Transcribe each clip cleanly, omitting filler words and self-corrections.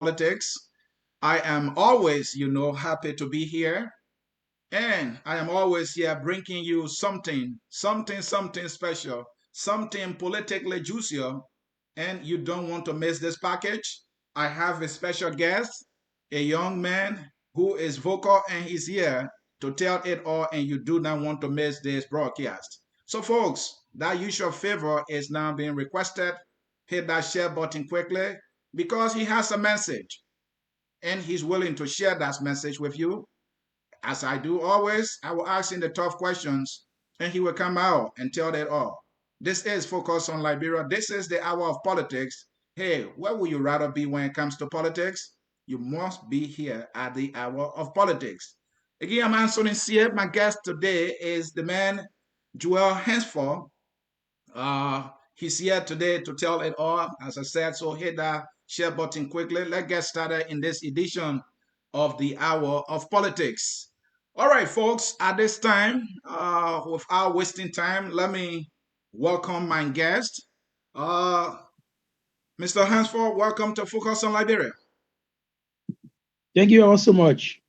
politics. I am always, happy to be here. And I am always here bringing you something special, something politically juicier. And you don't want to miss this package. I have a special guest, a young man who is vocal and he's here to tell it all, and you do not want to miss this broadcast. So, folks, that usual favor is now being requested. Hit that share button quickly because he has a message and he's willing to share that message with you. As I do always, I will ask him the tough questions and he will come out and tell it all. This is Focus on Liberia. This is the hour of politics. Hey, where would you rather be when it comes to politics? You must be here at the hour of politics. Again, I'm answering here. My guest today is the man, Jowel Hansford. He's here today to tell it all, as I said. So hit that share button quickly. Let's get started in this edition of the Hour of Politics. All right, folks, at this time, without wasting time, let me welcome my guest. Uh, Mr. Hansford, welcome to Focus on Liberia. Thank you all so much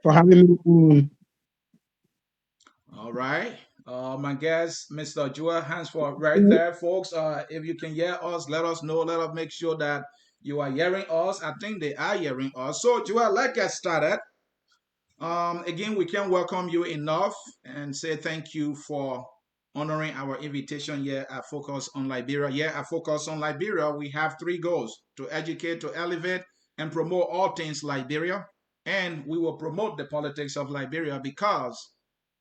for having me on. All right. My guest, Mr. Jowel Hansford, right there, folks. If you can hear us, let us know. Let us make sure that you are hearing us. I think they are hearing us. So, Jowel, let's get started. Again, we can welcome you enough and say thank you for honoring our invitation here at Focus on Liberia. Here at Focus on Liberia, we have three goals: to educate, to elevate, and promote all things Liberia. And we will promote the politics of Liberia because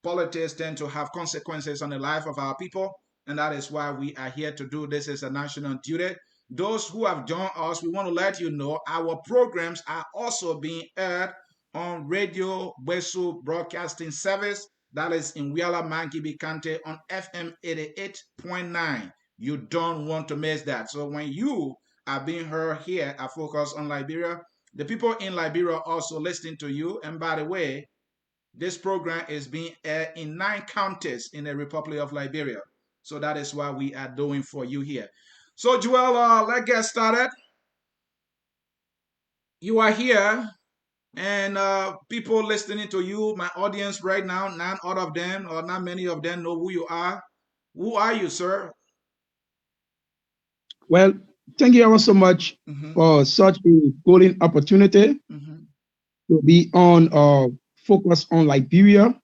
politics tend to have consequences on the life of our people. And that is why we are here to do this as a national duty. Those who have joined us, we want to let you know our programs are also being aired on Radio Wesu Broadcasting Service. That is in Wiala Mangibi County on FM 88.9. You don't want to miss that. So when you are being heard here at Focus on Liberia, the people in Liberia also listening to you. And by the way, this program is being aired in 9 counties in the Republic of Liberia. So that is what we are doing for you here. So Jowel, let's get started. You are here and people listening to you, my audience right now, none out of them or not many of them know who you are. Who are you, sir? Well, thank you all so much for such a golden opportunity to be on Focus on Liberia.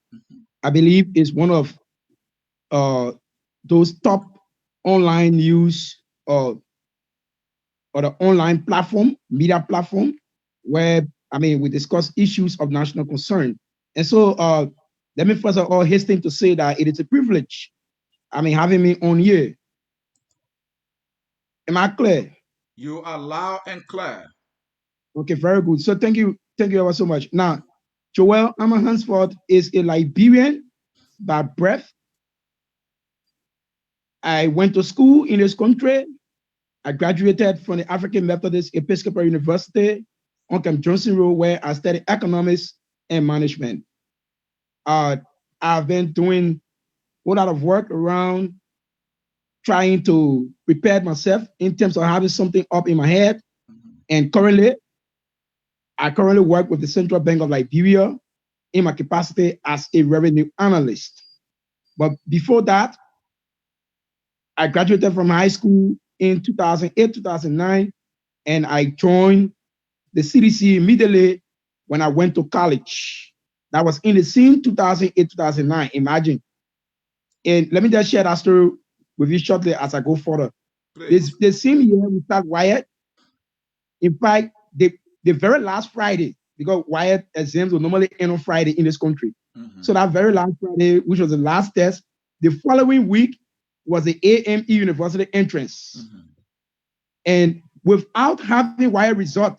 I believe is one of those top online news or the online platform, media platform, where we discuss issues of national concern. And so let me first of all hasten to say that it is a privilege, having me on here. Am I clear? You are loud and clear. Okay, very good. So thank you ever so much. Now, Jowel Hansford is a Liberian by birth. I went to school in this country. I graduated from the African Methodist Episcopal University on Camp Johnson Road, where I studied economics and management. I've been doing a lot of work around trying to prepare myself in terms of having something up in my head. And I currently work with the Central Bank of Liberia in my capacity as a revenue analyst. But before that, I graduated from high school in 2008, 2009, and I joined the CDCian immediately when I went to college. That was in the same 2008, 2009, imagine. And let me just share that story with you shortly as I go further. The same year we start Wyatt. In fact, the very last Friday, because Wyatt exams will normally end on Friday in this country. So that very last Friday, which was the last test, the following week was the AME University entrance. And without having Wyatt result,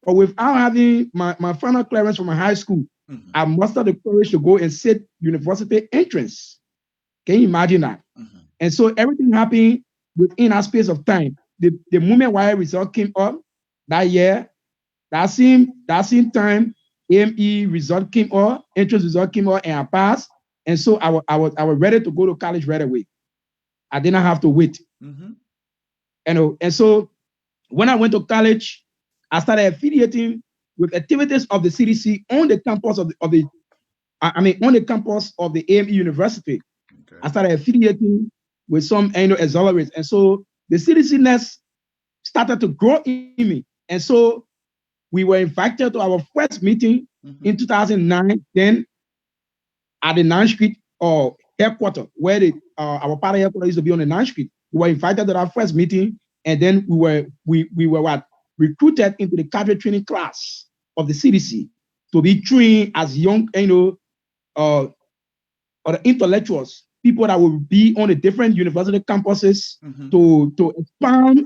or without having my final clearance from my high school, I mustered the courage to go and sit university entrance. Can you imagine that? And so everything happened within a space of time. The moment Wyatt result came up that year, that same time, AME result came up, entrance result came up, and I passed. And so I was ready to go to college right away. I didn't have to wait. And so when I went to college, I started affiliating with activities of the CDC on the campus on the campus of the AME University. Okay. I started affiliating with some accelerates. And so the CDC-ness started to grow in me. And so we were invited to our first meeting in 2009, then at the 9th Street headquarters, where our party headquarters used to be on the 9th Street. We were invited to our first meeting, and then we were recruited into the cadre training class of the CDC to be trained as young, or the intellectuals, people that will be on the different university campuses to expand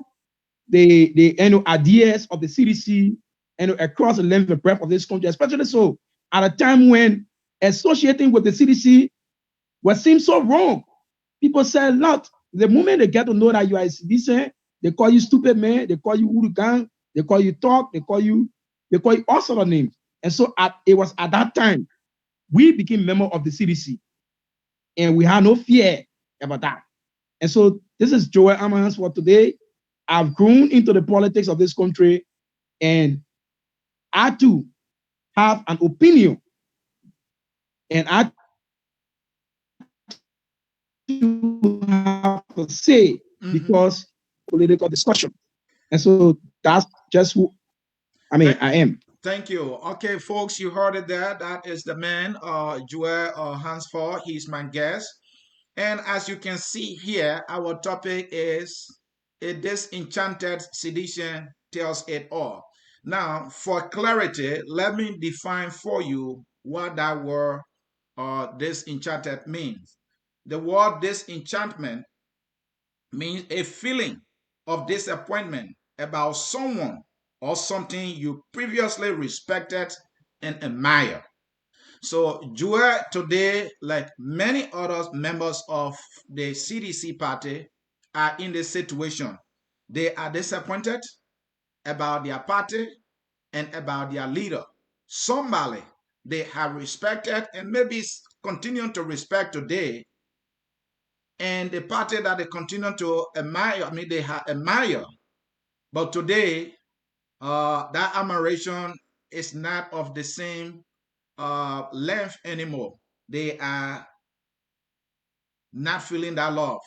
the ideas of the CDC and across the length and breadth of this country, especially so at a time when associating with the CDC what seems so wrong. People say a lot. The moment they get to know that you are a CDC, they call you stupid man, they call you hooligan, they call you talk, they call you all sort of names. And so it was at that time we became members of the CDC, and we had no fear about that. And so this is Jowel Hansford today. I've grown into the politics of this country, and I too have an opinion, and I too have to say because political discussion. And so that's just who I am. Thank you. Okay, folks, you heard it there. That is the man, Jowel Hansford. He's my guest. And as you can see here, our topic is a disenchanted sedition tells it all. Now, for clarity, let me define for you what that word disenchanted means. The word disenchantment means a feeling of disappointment about someone or something you previously respected and admired. So Jowel today, like many other members of the CDC party, are in this situation. They are disappointed about their party and about their leader. Somebody they have respected and maybe continue to respect today, and the party that they continue to admire, they have admired, but today that admiration is not of the same length anymore. They are not feeling that love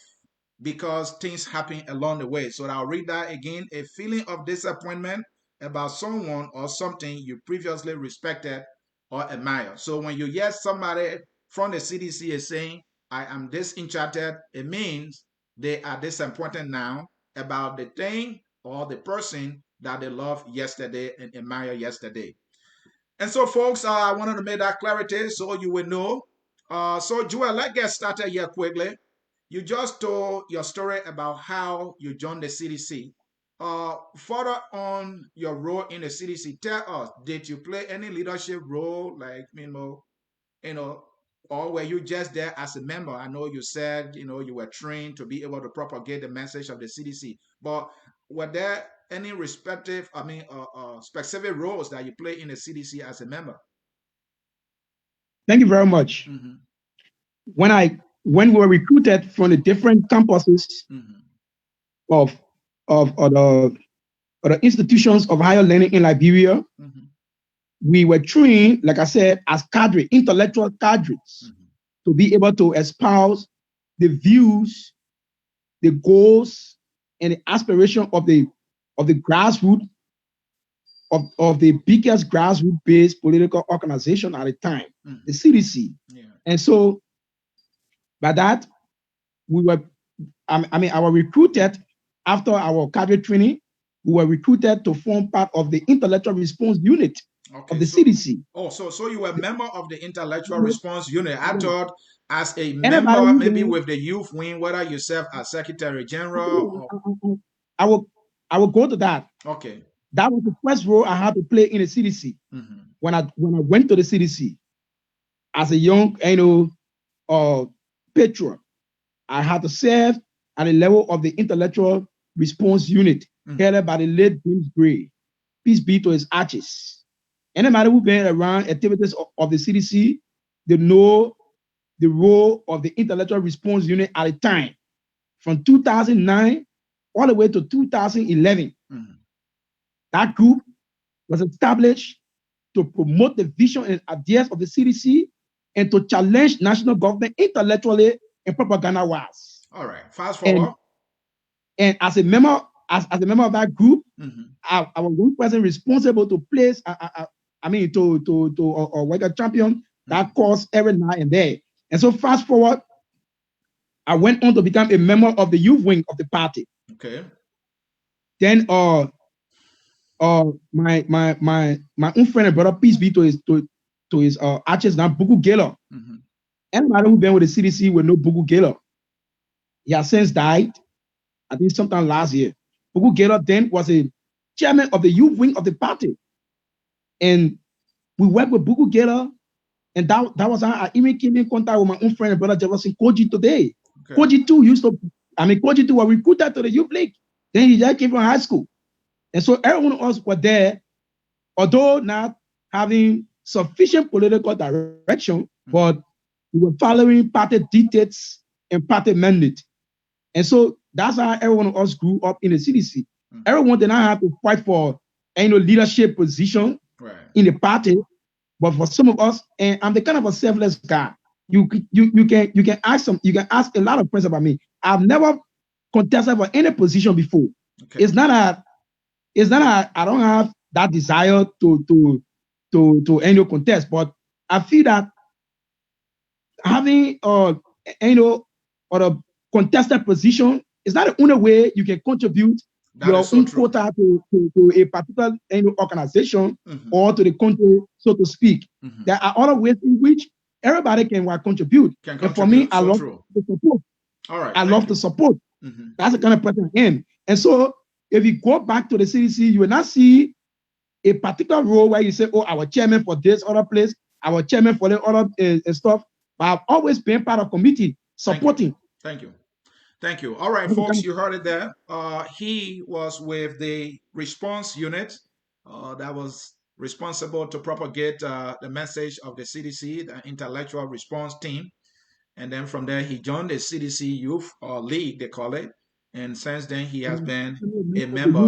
because things happen along the way. So I'll read that again. A feeling of disappointment about someone or something you previously respected or admired. So when you hear somebody from the CDC is saying, I am disenchanted, it means they are disappointed now about the thing or the person that they loved yesterday and admired yesterday. And so, folks, I wanted to make that clarity so you will know. So, Jowel, let's get started here quickly. You just told your story about how you joined the CDC. Further on your role in the CDC, tell us, did you play any leadership role, like, or were you just there as a member? I know you said, you were trained to be able to propagate the message of the CDC, but were there any specific roles that you play in the CDC as a member? Thank you very much. When we were recruited from the different campuses of the institutions of higher learning in Liberia, we were trained, like I said, as intellectual cadres, to be able to espouse the views, the goals, and the aspiration of the grassroots of the biggest grassroots-based political organization at the time, the CDC. Yeah. And so by that, we were, I was recruited after our cadre training. We were recruited to form part of the intellectual response unit of the CDC. So you were a member of the intellectual response unit. I thought as a member, maybe with the youth wing, whether you serve as Secretary General. I will go to that. Okay. That was the first role I had to play in the CDC. When I went to the CDC as a young, patriot, I had to serve at the level of the intellectual response unit, headed by the late James Gray. Peace be to his ashes. Anybody who's been around activities of the CDC, they know the role of the intellectual response unit at the time, from 2009 all the way to 2011. That group was established to promote the vision and ideas of the CDC and to challenge national government intellectually and propaganda-wise. All right. Fast And forward. as a member, as a member of that group, I was one person responsible to place, to work a champion that cause every now and there. And so fast forward, I went on to become a member of the youth wing of the party. Okay. Then my own friend and brother, peace be to his arches now, Buku Gaylor. Anybody who been with the CDC will know Buku Gaylor. He has since died, I think sometime last year. Buku Gaylor then was a chairman of the youth wing of the party. And we worked with Buku Gaylor, and that was how I even came in contact with my own friend and brother Jefferson Koji today. Okay. Koji too Koji too was recruited to the youth league. Then he just came from high school. And so everyone of us were there, although not having sufficient political direction, but we were following party dictates and party mandate. And so that's how everyone of us grew up in the CDC. Everyone did not have to fight for any leadership position in the party, but for some of us, and I'm the kind of a selfless guy. You can ask a lot of friends about me. I've never contested for any position before. Okay. It's not I don't have that desire to any contest, but I feel that having or a contested position is not the only way you can contribute your own quota to a particular organization or to the country, so to speak. There are other ways in which everybody can contribute. And for me, I love to support. All right, I love to support. That's the kind of person I am. And so if you go back to the CDC, you will not see a particular role where you say, oh, our chairman for this other place, our chairman for the other stuff. But I've always been part of committee supporting. Thank you. All right, folks, you heard it there. He was with the response unit that was responsible to propagate the message of the CDC, the intellectual response team. And then from there, he joined the CDC Youth League, they call it. And since then, he has been a member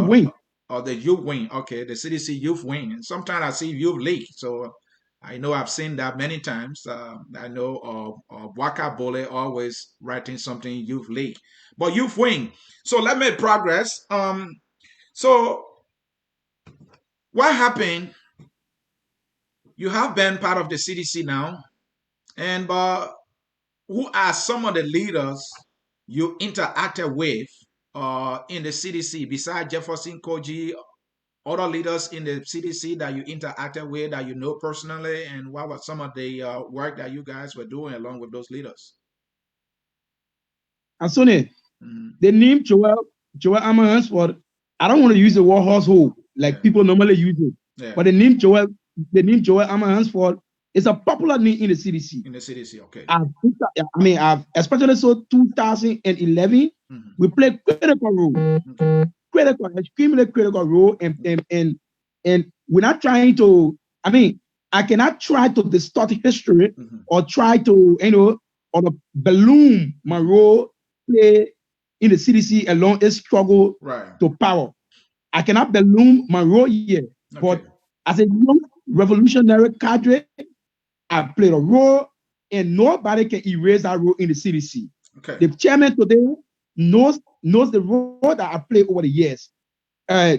of the youth wing. Okay, the CDC Youth Wing. And sometimes I see Youth League. So I know I've seen that many times. I know Waka Bole always writing something Youth League. But Youth Wing. So let me progress. So what happened? You have been part of the CDC now. And who are some of the leaders you interacted with in the CDC besides Jefferson Koji, other leaders in the CDC that you interacted with that you know personally, and what was some of the work that you guys were doing along with those leaders? Asune, the name Jowel Hansford, I don't want to use the word household like people normally use it. Yeah. But the name Jowel Hansford is a popular name in the CDC. In the CDC, okay. I've especially so 2011, we played critical role, extremely critical role, and we're not trying to. I cannot try to distort history or try to or balloon my role play in the CDC along its struggle to power. I cannot balloon my role here, but as a young revolutionary cadre, I played a role, and nobody can erase that role in the CDC. Okay. The chairman today knows the role that I played over the years. Brother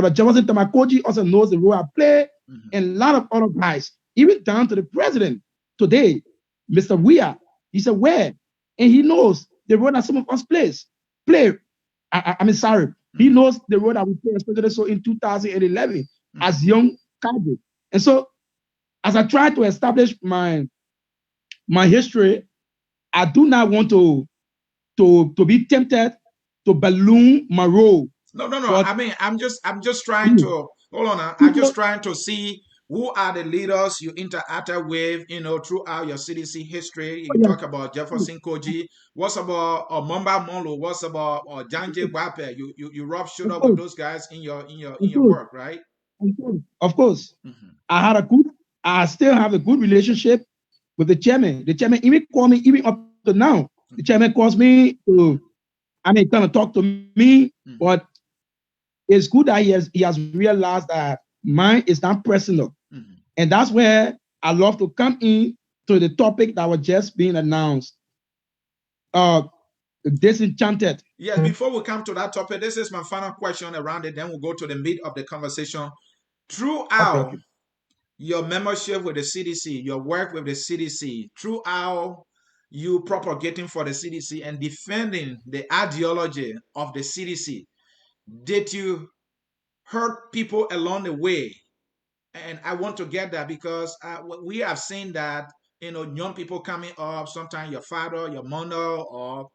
Jefferson Tamakoji also knows the role I play, and a lot of other guys, even down to the president today, Mr. Weah, he's aware, and he knows the role that some of us play. He knows the role that we play, especially so in 2011 as young cadre. And so, as I try to establish my history, I do not want to be tempted to balloon my role. No. But, I'm just trying to hold on. I'm just trying to see who are the leaders you interacted with, throughout your CDC history. You talk about Jefferson Koji. What's about Mamba Molo? What's about Janje Wape? You rub shoulder with those guys in your work, right? Of course. I still have a good relationship with the chairman. The chairman even called me even up to now. The chairman calls me to, kind of talk to me, but it's good that he has realized that mine is not personal. Mm-hmm. And that's where I love to come in to the topic that was just being announced. Disenchanted. Yes, before we come to that topic, this is my final question around it. Then we'll go to the meat of the conversation. Okay, Throughout okay. your membership with the CDC, your work with the CDC, throughout you propagating for the CDC and defending the ideology of the CDC, did you hurt people along the way? And I want to get that because we have seen that, young people coming up, sometimes your father, your mother, or,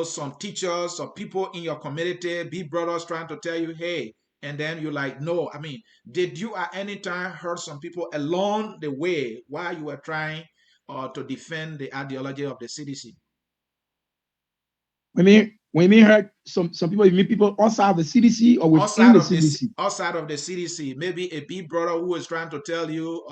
some teachers or people in your community, big brothers trying to tell you, hey, and then you're like, no. I mean, did you at any time hurt some people along the way while you were trying to defend the ideology of the CDC? When we heard some people, you mean people outside of the CDC or within outside the of this CDC? outside of the CDC, maybe a big brother who is trying to tell you,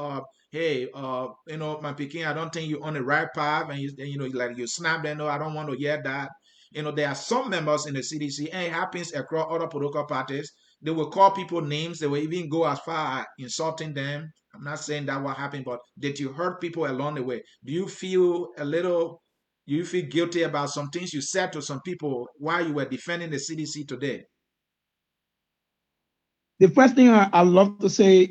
hey, my Peking, I don't think you're on the right path, and like you snap them. No, I don't want to hear that. There are some members in the CDC, and it happens across other political parties. They will call people names. They will even go as far as insulting them. I'm not saying that what happened, but did you hurt people along the way? Do you feel a little? Do you feel guilty about some things you said to some people while you were defending the CDC today? The first thing I love to say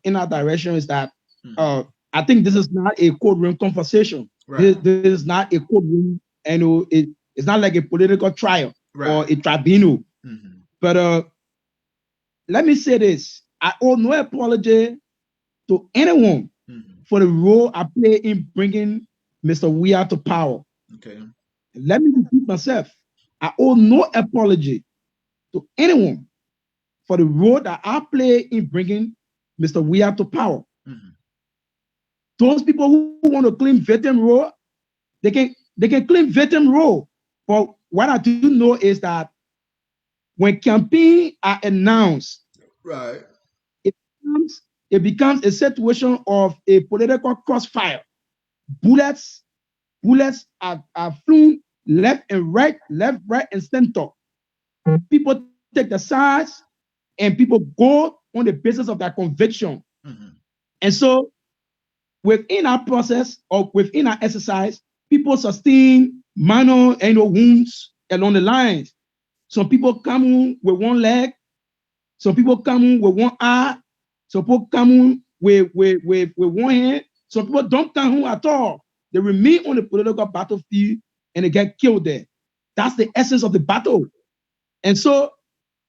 in our direction is that Mm-hmm. I think this is not a courtroom conversation. Right. This is not a courtroom, and it's not like a political trial or Right. a tribunal. Mm-hmm. But let me say this: I owe no apology to anyone Mm-hmm. for the role I play in bringing Mr. Weir to power. Okay. Let me repeat myself: I owe no apology to anyone for the role that I play in bringing Mr. Weir to power. Mm-hmm. Those people who want to claim victim role, they can claim victim role. But what I do know is that when campaigns are announced, Right. it becomes a situation of a political crossfire. Bullets, bullets are flown left and right, left, right, and center. People take the sides and people go on the basis of their conviction. Mm-hmm. And so within our process or within our exercise, people sustain minor wounds along the lines. Some people come on with one leg, some people come on with one eye, some people come on with one hand, some people don't come on at all. They remain on the political battlefield and they get killed there. That's the essence of the battle. And so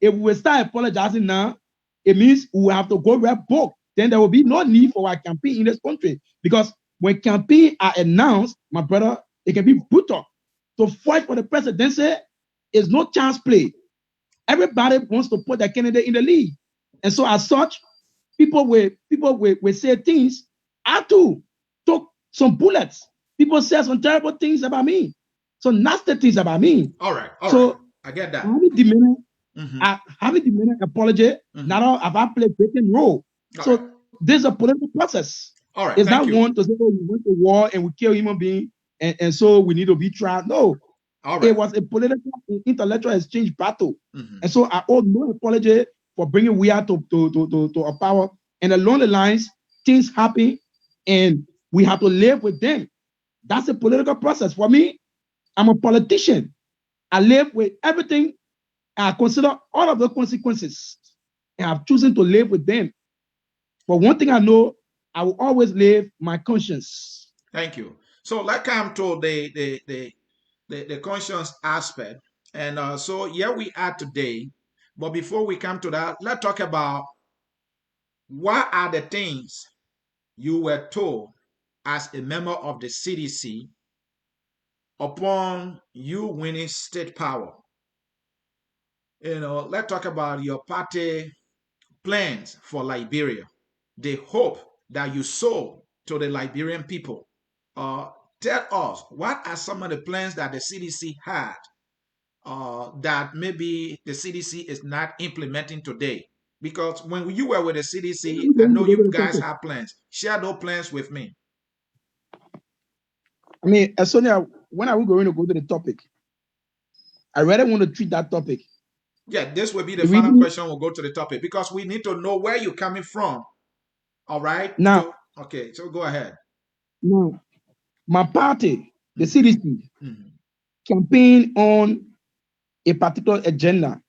if we start apologizing now, it means we will have to go red book. Then there will be no need for our campaign in this country. Because when campaigns are announced, my brother, it can be brutal. To fight for the presidency is no chance play. Everybody wants to put their candidate in the lead. And so as such, people will say things. I too took some bullets. People say some terrible things about me. So nasty things about me. All right. All right. So I get I that. haven't diminished Mm-hmm. I haven't demanded apology. Mm-hmm. Not all have I played victim role. All right. So this is a political process. All right. It's Thank not you. one to say, oh, we went to war and we kill human being and so we need to be tried. No, All it right. was a political intellectual exchange battle. Mm-hmm. And so I owe no apology for bringing we out to a power. And along the lines, things happen and we have to live with them. That's a political process. For me, I'm a politician. I live with everything. I consider all of the consequences and I've chosen to live with them. But one thing I know, I will always live my conscience. Thank you. So let's come to the conscience aspect. And so here we are today. But before we come to that, let's talk about what are the things you were told as a member of the CDC upon you winning state power. Let's talk about your party plans for Liberia, the hope that you sold to the Liberian people. Uh, Tell us, what are some of the plans that the CDC had that maybe the CDC is not implementing today? Because when you were with the CDC, I know you guys have plans. Share those plans with me. I mean, Sonia, when are we going to go to the topic? I really want to treat that topic. Yeah, this will be the The final reason question. We'll go to the topic because we need to know where you're coming from. All right. now, Okay, so go ahead. now my party, the Mm-hmm. CDC, Mm-hmm. campaign on a particular agenda,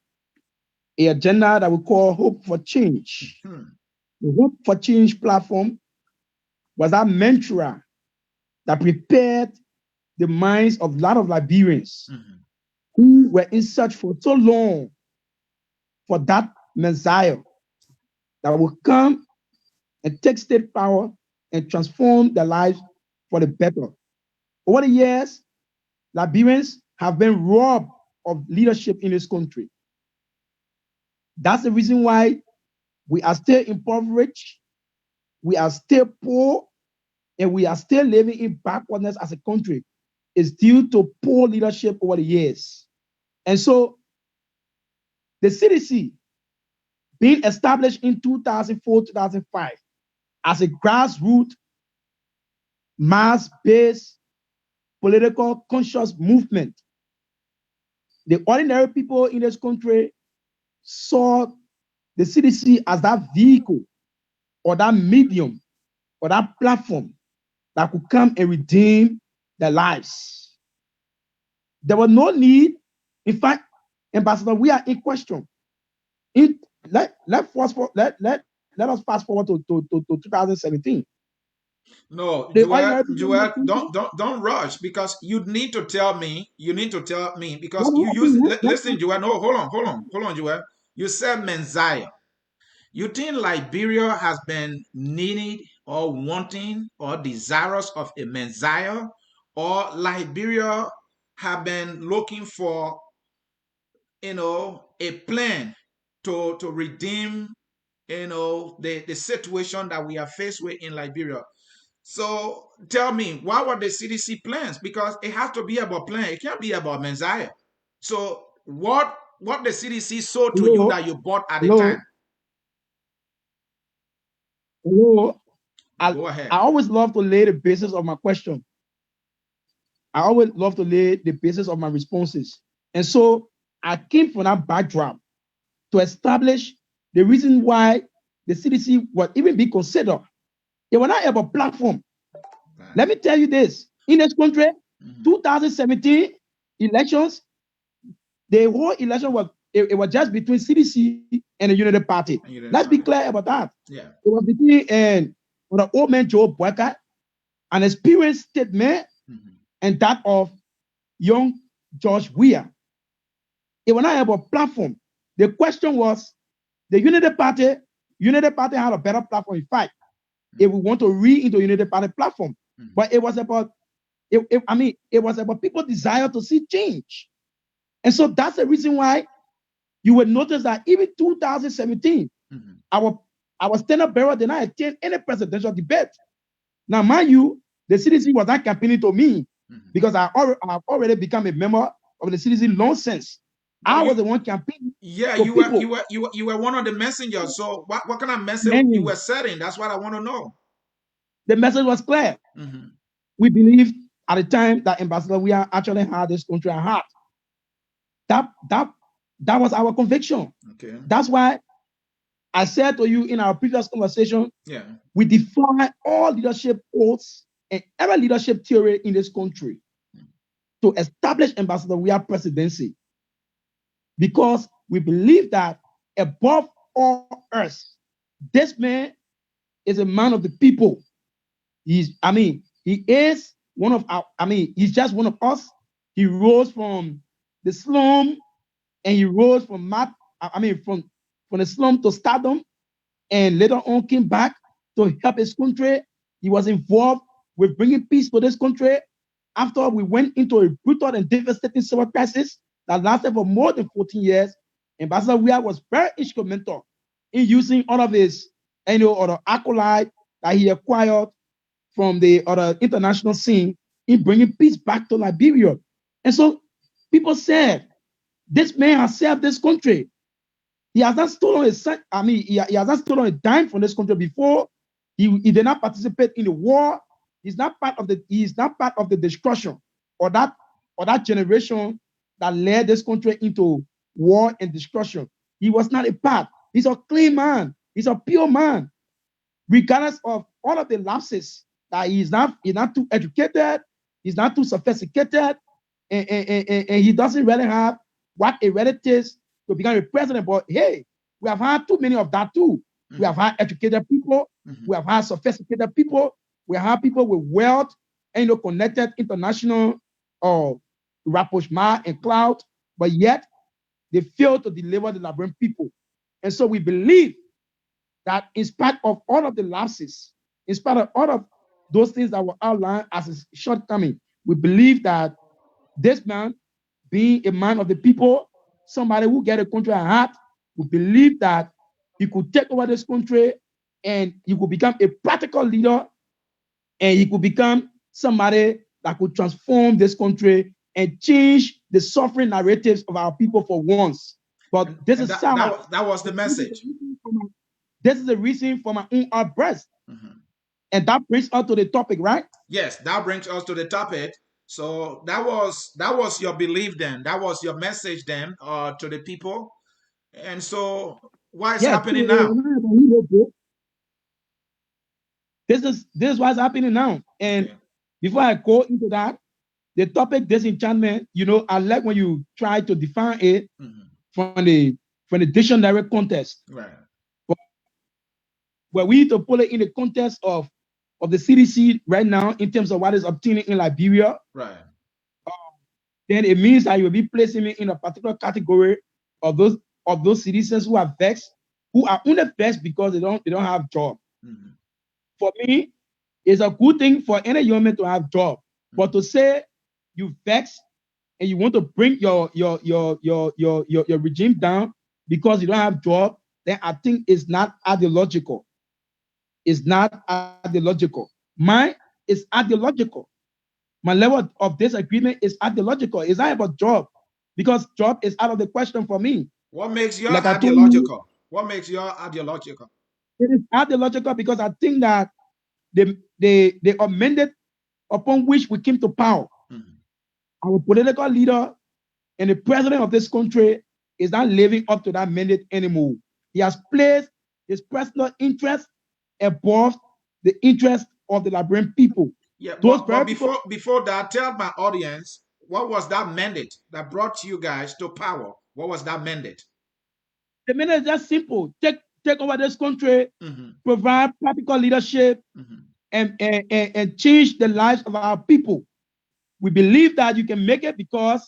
a agenda that we call Hope for Change. Mm-hmm. The Hope for Change platform was that mantra that prepared the minds of a lot of Liberians Mm-hmm. who were in search for so long for that Messiah that will come and take state power and transform their lives for the better. Over the years, Liberians have been robbed of leadership in this country. That's the reason why we are still impoverished, we are still poor, and we are still living in backwardness as a country. It's due to poor leadership over the years. And so the CDC, being established in 2004, 2005, as a grassroots, mass-based, political conscious movement, the ordinary people in this country saw the CDC as that vehicle or that medium or that platform that could come and redeem their lives. There was no need. In fact, Ambassador, we are in question. In, let us fast forward to 2017. No, The Jowel, ordinary people in this Jowel, country, don't rush because you need to tell me. You need to tell me because what you use. happened? Listen, Jowel. No, hold on, Jowel. You said Messiah. You think Liberia has been needing or wanting or desirous of a Messiah, or Liberia have been looking for, a plan to redeem, the situation that we are faced with in Liberia. So tell me, what were the CDC plans? Because it has to be about plan. It can't be about Messiah. So what the CDC sold to you Hello, that you bought at the time? hello, hello. I, Go I ahead. always love to lay the basis of my question. I always love to lay the basis of my responses. And so I came from that backdrop to establish the reason why the CDC was even be considered. It was not about platform. Right. Let me tell you this. In this country, Mm-hmm. 2017 elections, the whole election it was just between CDC and the Unity Party. And you didn't Let's be party. clear about that. Yeah. It was between the old man Joe Boyka, an experienced statesman, Mm-hmm. and that of young George Weah. It was not about platform. The question was the Unity Party had a better platform, in fact, if we want to read into Unity Party platform. Mm-hmm. But it was about it was about people's desire to see change. And so that's the reason why you would notice that even 2017, Mm-hmm. our standard bearer did not attend any presidential debate. Now, mind you, the CDC was not campaigning to me Mm-hmm. because I have already become a member of the CDC long since. No, I was the one campaigning yeah, to people. you were one of the messengers. So what kind of message you were Man, setting? That's what I want to know. the message was clear. Mm-hmm. We believed at the time that Ambassador we actually had this country at heart. That that that was our conviction. Okay. That's why I said to you in our previous conversation, Yeah. we defy all leadership oaths and every leadership theory in this country to establish Ambassador we are presidency because we believe that above all else, this man is a man of the people. He is one of our, he's just one of us. He rose from the slum and he rose from the slum to stardom and later on came back to help his country. He was involved with bringing peace to this country after we went into a brutal and devastating civil crisis that lasted for more than 14 years. Ambassador Weah was very instrumental in using all of his, other accolades that he acquired from the other international scene in bringing peace back to Liberia. And so people said, this man has served this country. He has not stolen a cent. He has not stolen a dime from this country before. He did not participate in the war. He is not part of the destruction or that generation that led this country into war, and destruction. He was not a part. He's a clean man. He's a pure man, regardless of all of the lapses that he's not too educated, he's not too sophisticated, and he doesn't really have what it really takes to become a president. But hey, we have had too many of that too. We have had educated people, we have had sophisticated people, we have had people with wealth and connected international rapprochement and clout, but yet they failed to deliver the Liberian people. And so we believe that in spite of all of the lapses, in spite of all of those things that were outlined as a shortcoming, we believe that this man, being a man of the people, somebody who get a country at heart, we believe that he could take over this country and he could become a practical leader and he could become somebody that could transform this country and change the suffering narratives of our people for once. But this is that was the message. This is the reason for my own outburst. And that brings us to the topic, right? Yes, that brings us to the topic. So that was your belief then. That was your message then to the people. And so what is happening now? This is what's happening now. And before I go into that, the topic disenchantment, I like when you try to define it from the dictionary context. Right. But we need to put it in the context of the CDC right now in terms of what is obtaining in Liberia. Right. Then it means that you will be placing me in a particular category of those citizens who are vexed, who are only vexed because they don't have job. For me, it's a good thing for any young man to have job. But to say you vex and you want to bring your regime down because you don't have job, then I think it's not ideological. It's not ideological. Mine is ideological. My level of disagreement is ideological. It's not about job, because job is out of the question for me. What makes your ideological? What makes your ideological? It is ideological because I think that the amendment upon which we came to power, our political leader and the president of this country is not living up to that mandate anymore. He has placed his personal interest above the interest of the Liberian people. Yeah, but before that, tell my audience, what was that mandate that brought you guys to power? What was that mandate? The mandate is just simple: take over this country, provide practical leadership, and change the lives of our people. We believe that you can make it because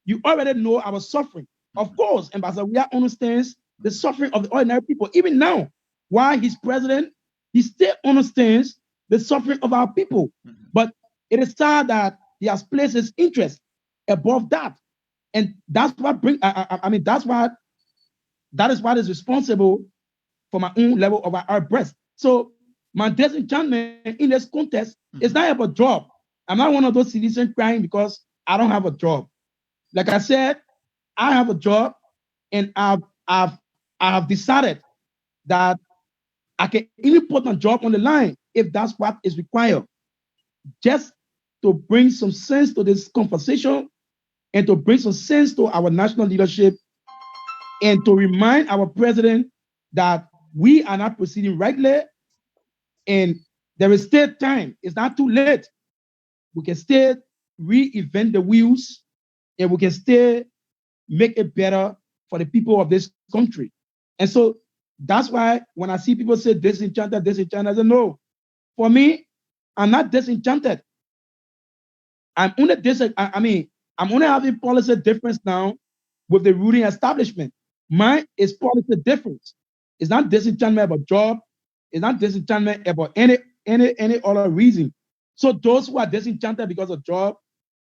you already know our suffering. Of course, Ambassador Weah understands the suffering of the ordinary people. Even now, while he's president, he still understands the suffering of our people. But it is sad that he has placed his interest above that. And that's what that is what is responsible for my own level of outburst. So my disenchantment in this context is not about job. I'm not one of those citizens crying because I don't have a job. Like I said, I have a job, and I have decided that I can even put my job on the line if that's what is required, just to bring some sense to this conversation and to bring some sense to our national leadership and to remind our president that we are not proceeding rightly and there is still time. It's not too late. We can still reinvent the wheels and we can still make it better for the people of this country. And so that's why when I see people say disenchanted, I say, no. For me, I'm not disenchanted. I'm only I'm only having policy difference now with the ruling establishment. Mine is policy difference. It's not disenchantment about job. It's not disenchantment about any other reason. So those who are disenchanted because of job,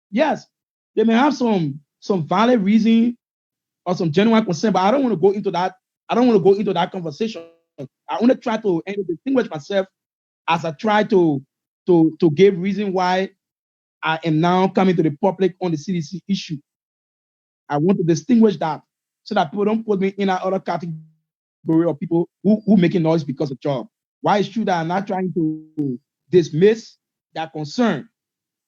yes, they may have some valid reason or some genuine concern, but I don't want to go into that. I don't want to go into that conversation. I want to try to distinguish myself as I try to give reason why I am now coming to the public on the CDC issue. I want to distinguish that so that people don't put me in that other category of people who making noise because of job. Why it's true that I'm not trying to dismiss that concern,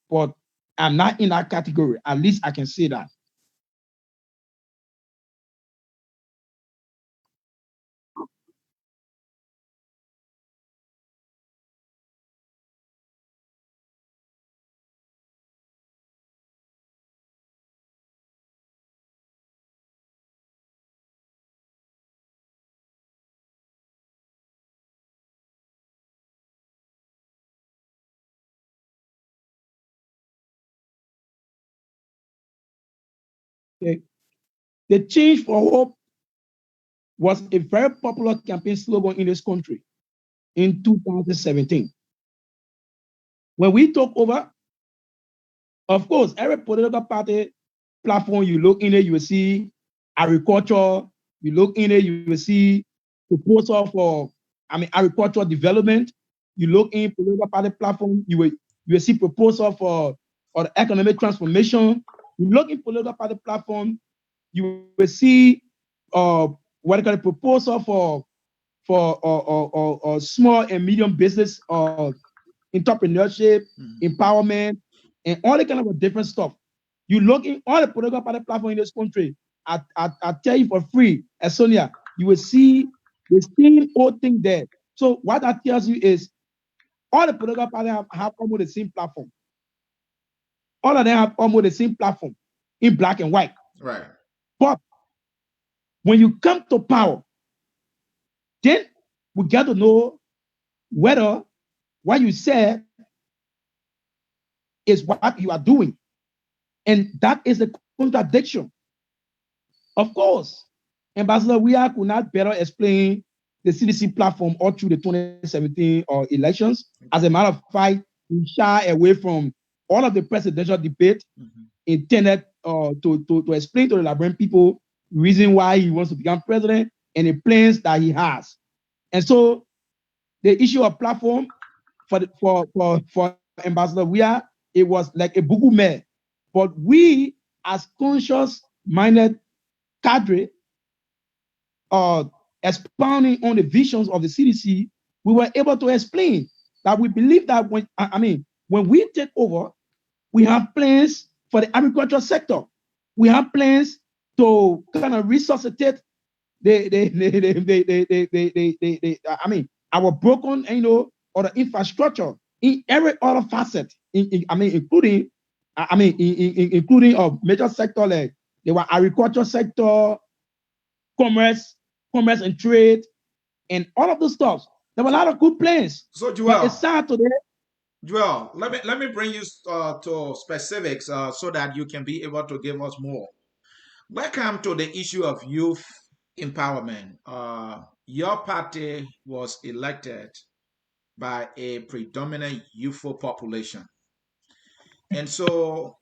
but I'm not in that category. At least I can say that. Okay. The Change for Hope was a very popular campaign slogan in this country in 2017. When we took over, of course, every political party platform you look in it, you will see agriculture. You look in it, you will see proposal for, agricultural development. You look in political party platform, you will see proposal for the economic transformation. You look in political party platform, you will see what they call a proposal for small and medium business entrepreneurship, empowerment, and all the kind of different stuff. You look in all the political party platform in this country, I tell you for free, as Sonia, you will see the same old thing there. So what that tells you is all the political parties have almost the same platform. All of them have almost the same platform in black and white. Right. But when you come to power, then we get to know whether what you said is what you are doing. And that is the contradiction. Of course, Ambassador Weah could not better explain the CDC platform all through the 2017 elections. As a matter of fact, he shied away from all of the presidential debate intended to explain to the Liberian people the reason why he wants to become president and the plans that he has. And so the issue of platform for Ambassador Weah, it was like a bugu mare. But we, as conscious-minded cadre, expounding on the visions of the CDC, we were able to explain that we believe that when we take over, we have plans for the agricultural sector. We have plans to kind of resuscitate our broken, or the infrastructure in every other facet, including major sector like there were agriculture sector, commerce and trade, and all of those stuff. There were a lot of good plans. So, but it's sad today. Jowel, let me bring you to specifics so that you can be able to give us more. Welcome to the issue of youth empowerment. Your party was elected by a predominant youthful population. And so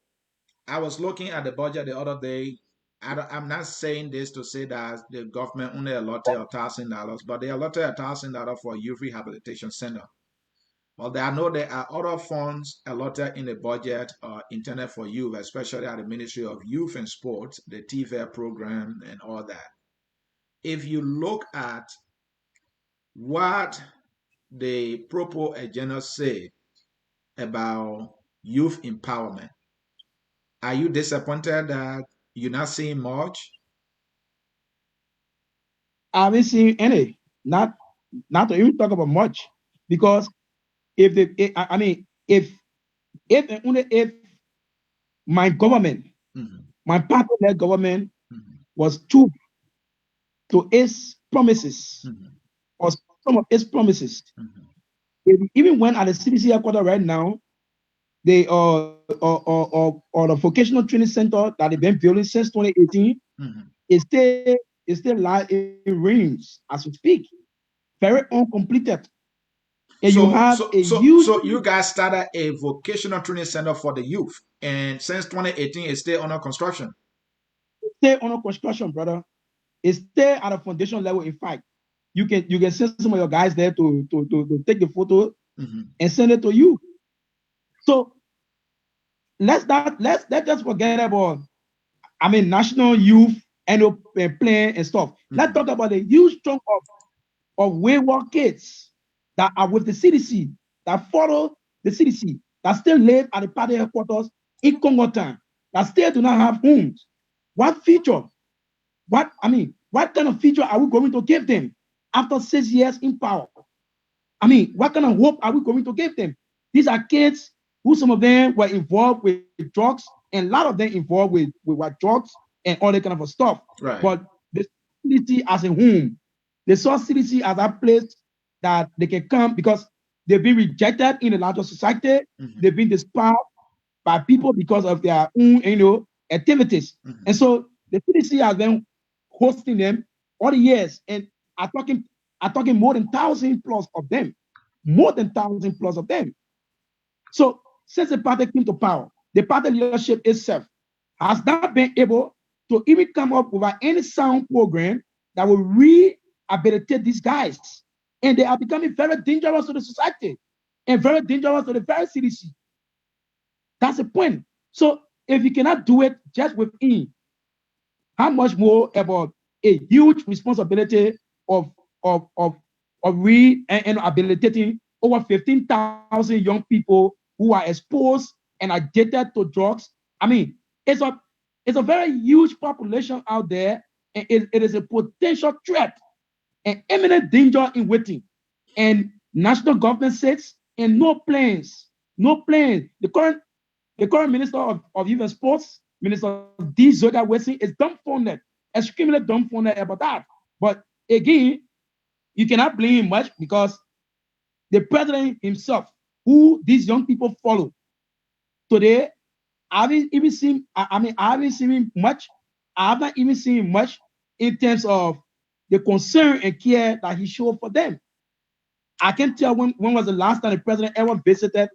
I was looking at the budget the other day. I'm not saying this to say that the government only allotted $1,000, but they allotted $1,000 for a youth rehabilitation center. Well, there are other funds allotted in the budget intended for youth, especially at the Ministry of Youth and Sports, the TVER program, and all that. If you look at what the propo agenda say about youth empowerment, are you disappointed that you're not seeing much? I haven't seen any, not to even talk about much, because if and only if my government, my party-led government, was true to its promises, or some of its promises, even when at the CDC headquarters right now, they or the vocational training center that they've been building since 2018 is still live in rooms as we speak, very uncompleted. And you have a huge. So you guys started a vocational training center for the youth, and since 2018, it's still under construction. Still under construction, brother. It's still at a foundation level. In fact, you can send some of your guys there to take the photo and send it to you. So let's just forget about national youth annual plan and stuff. Let's talk about the huge chunk of wayward kids that are with the CDC, that follow the CDC, that still live at the party headquarters in Congo Town, that still do not have homes. What future? What kind of future are we going to give them after 6 years in power? What kind of hope are we going to give them? These are kids who some of them were involved with drugs, and a lot of them involved with what drugs and all that kind of stuff. Right. But the CDC as a home, they saw CDC as a place that they can come because they've been rejected in the larger society. They've been despised by people because of their own, activities. And Mhm. so the CDC has been hosting them all the years, and are talking more than 1,000 plus of them, more than 1,000 plus of them. So since the party came to power, the party leadership itself has not been able to even come up with any sound program that will rehabilitate these guys. And they are becoming very dangerous to the society and very dangerous to the very CDC. That's the point. So if you cannot do it just within, how much more about a huge responsibility of of of and habilitating over 15,000 young people who are exposed and addicted to drugs. I mean, it's a it's a very huge population out there, and it is a potential threat and imminent danger in waiting. And national government sits and no plans, no plans. The current Minister of Youth and Sports, Minister D. Zoga Wessing, is dumbfounded, extremely dumbfounded about that. But again, you cannot blame him much because the president himself, who these young people follow today, I haven't even seen. I haven't seen him much. I haven't even seen him much in terms of the concern and care that he showed for them. I can't tell when was the last time the president ever visited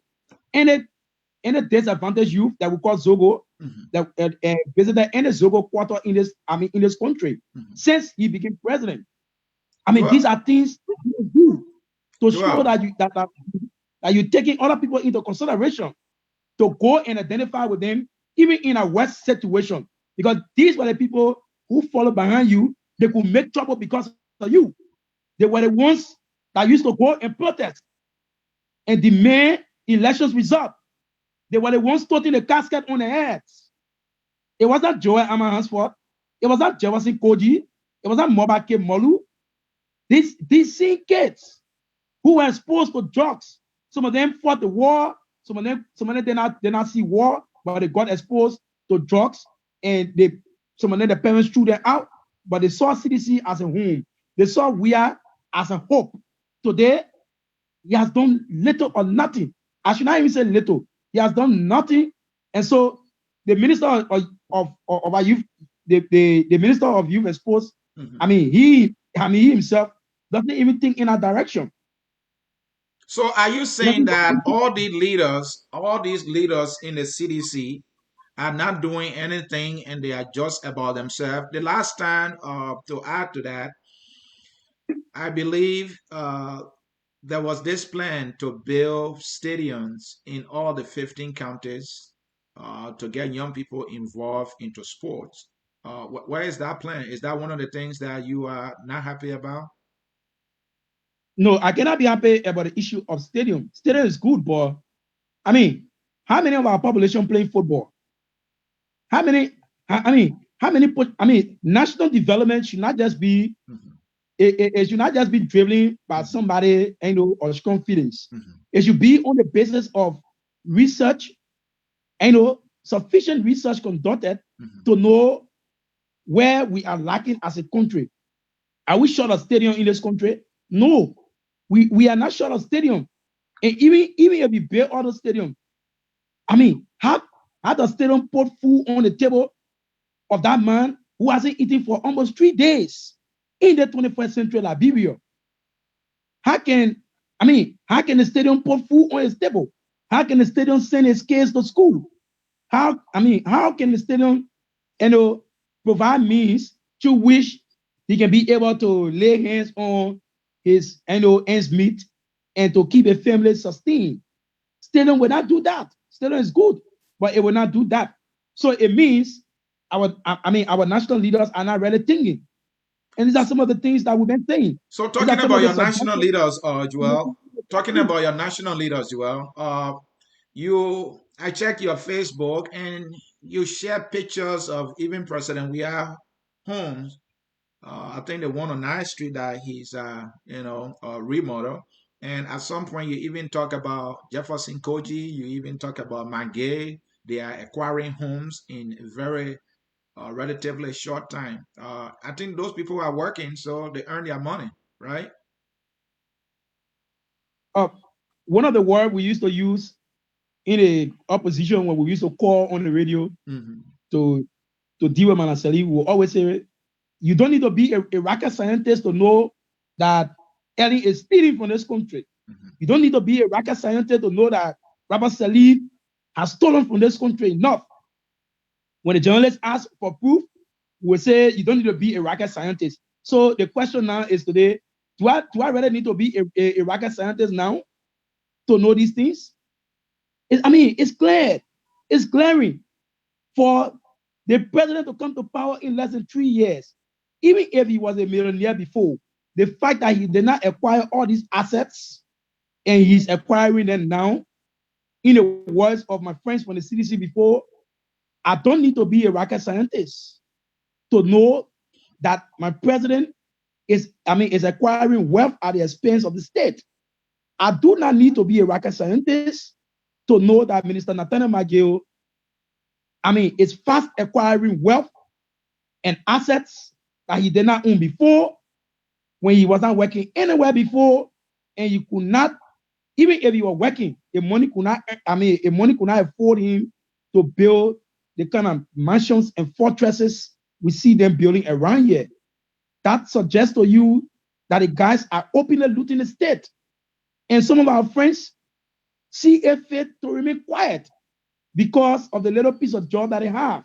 any any disadvantaged youth that we call Zogo Mhm. that visited any Zogo quarter in this in this country Mhm. since he became president. I mean, Joel, these are things that you do to show Joel. that that you're taking other people into consideration to go and identify with them, even in a worse situation. Because these were the people who follow behind you. They could make trouble because of you. They were the ones that used to go and protest and demand elections result. They were the ones putting the casket on their heads. It was not Jowel Hansford. It was not Jefferson Koji. It was not Mobake Molu. These same kids who were exposed to drugs. Some of them fought the war. Some of them did not see war, but they got exposed to drugs, and some of them the parents threw them out. But they saw CDC as a home. They saw we are as a hope. Today, he has done little or nothing. I should not even say little. He has done nothing. And so the minister of our youth, the minister of youth and sports, Mhm. he himself doesn't even think in that direction. So are you He saying doesn't that all these leaders in the CDC are not doing anything and they are just about themselves? The last time, to add to that, I believe there was this plan to build stadiums in all the 15 counties to get young people involved into sports. Where is that plan? Is that one of the things that you are not happy about? No, I cannot be happy about the issue of stadium. Stadium is good, but I mean, how many of our population playing football? How many? How many? National development should not just be Mhm. it should not just be driven by Mhm. somebody, or strong feelings. Mhm. It should be on the basis of research, sufficient research conducted Mhm. to know where we are lacking as a country. Are we short of stadium in this country? No, we are not short of stadium. And even if we build other stadium, how does stadium put food on the table of that man who hasn't eaten for almost 3 days in the 21st century Liberia? How can how can the stadium put food on his table? How can the stadium send his kids to school? How can the stadium, you know, provide means to which he can be able to lay hands on his, ends meet and to keep a family sustained? Stadium will not do that. Stadium is good, but it will not do that. So it means our national leaders are not really thinking. And these are some of the things that we've been saying. So These are talking some about of the your national suggestions. leaders, Joel, talking about your national leaders, Joel, I check your Facebook and you share pictures of even President Weah homes. I think the one on 9th Street that he's, remodel. And at some point, you even talk about Jefferson Koji. You even talk about Magay. They are acquiring homes in very relatively short time. I think those people are working, so they earn their money, right? Uh, One of the words we used to use in a opposition when we used to call on the radio Hmm. to deal with Manaseli will always say, you don't need to be a rocket scientist to know that Ellen is stealing from this country. You don't need to be a rocket scientist to know that Rabbi Salim has stolen from this country enough. When the journalists ask for proof, we'll say you don't need to be a rocket scientist. So the question now is today, do I really need to be a rocket scientist now to know these things? It's clear. It's glaring for the president to come to power in less than 3 years. Even if he was a millionaire before, the fact that he did not acquire all these assets and he's acquiring them now, in the words of my friends from the CDC before, I don't need to be a rocket scientist to know that my president is acquiring wealth at the expense of the state. I do not need to be a rocket scientist to know that Minister Nathaniel McGill, is fast acquiring wealth and assets that he did not own before, when he was not working anywhere before, and you could not, even if you were working, the money could not afford him to build the kind of mansions and fortresses we see them building around here. That suggests to you that the guys are openly looting the state. And some of our friends see a fit to remain quiet because of the little piece of job that they have.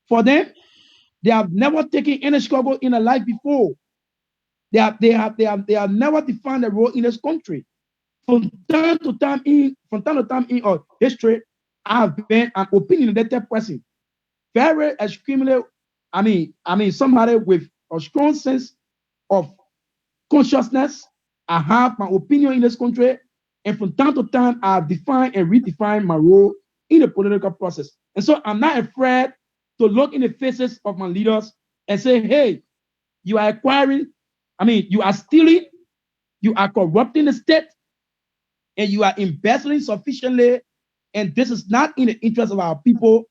For them, they have never taken any struggle in their life before. They have never defined a role in this country. From time to time in our history, I have been an opinionated person, very extremely. Somebody with a strong sense of consciousness. I have my opinion in this country, and from time to time, I have defined and redefined my role in the political process. And so I'm not afraid to look in the faces of my leaders and say, hey, you are acquiring, you are stealing, you are corrupting the state, and you are embezzling sufficiently, and this is not in the interest of our people.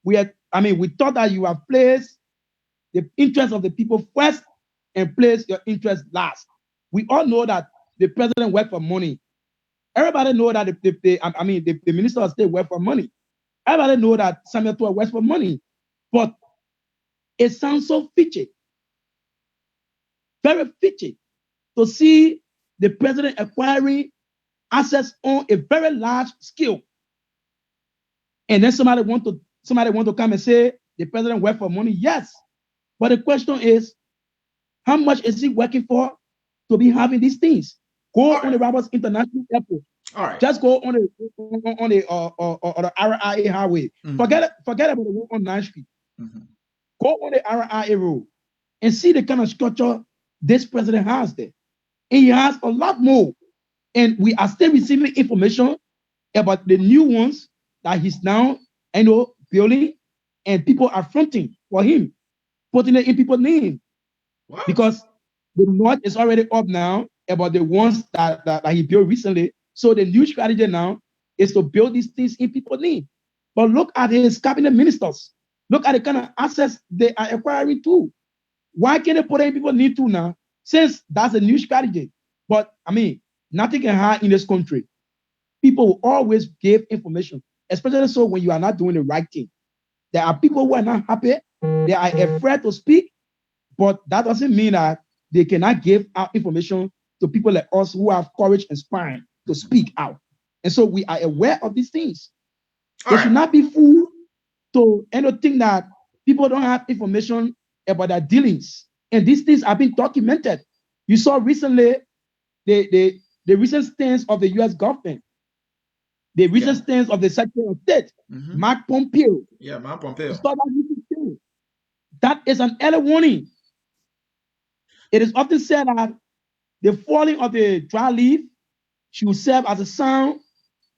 We thought that you have placed the interest of the people first and placed your interest last. We all know that the president worked for money. Everybody know that the minister of state worked for money. Everybody know that Samuel Toa works for money. But it sounds so fishy, very fishy, to see the president acquiring assets on a very large scale. And then somebody want to come and say the president worked for money. Yes. But the question is, how much is he working for to be having these things? Go on the Roberts International Airport. All right. Just go on the RIA highway. Mm-hmm. Forget about the one on 9th Street. Mm-hmm. Go on the RIA road and see the kind of structure this president has there. And he has a lot more. And we are still receiving information about the new ones that he's now, building, and people are fronting for him, putting it in people's name. What? Because the North is already up now about the ones that he built recently. So the new strategy now is to build these things in people's name. But look at his cabinet ministers. Look at the kind of assets they are acquiring too. Why can't they put it in people's name too now? Since that's a new strategy. But nothing can hide in this country. People will always give information, especially so when you are not doing the right thing. There are people who are not happy. They are afraid to speak, but that doesn't mean that they cannot give out information to people like us who have courage and spine to speak out. And so we are aware of these things. They should not be fooled to think that people don't have information about their dealings. And these things have been documented. You saw recently the recent stance of the U.S. government, the recent stance of the Secretary of State, Mark Pompeo. Yeah, Mark Pompeo. That is an early warning. It is often said that the falling of the dry leaf should serve as a sound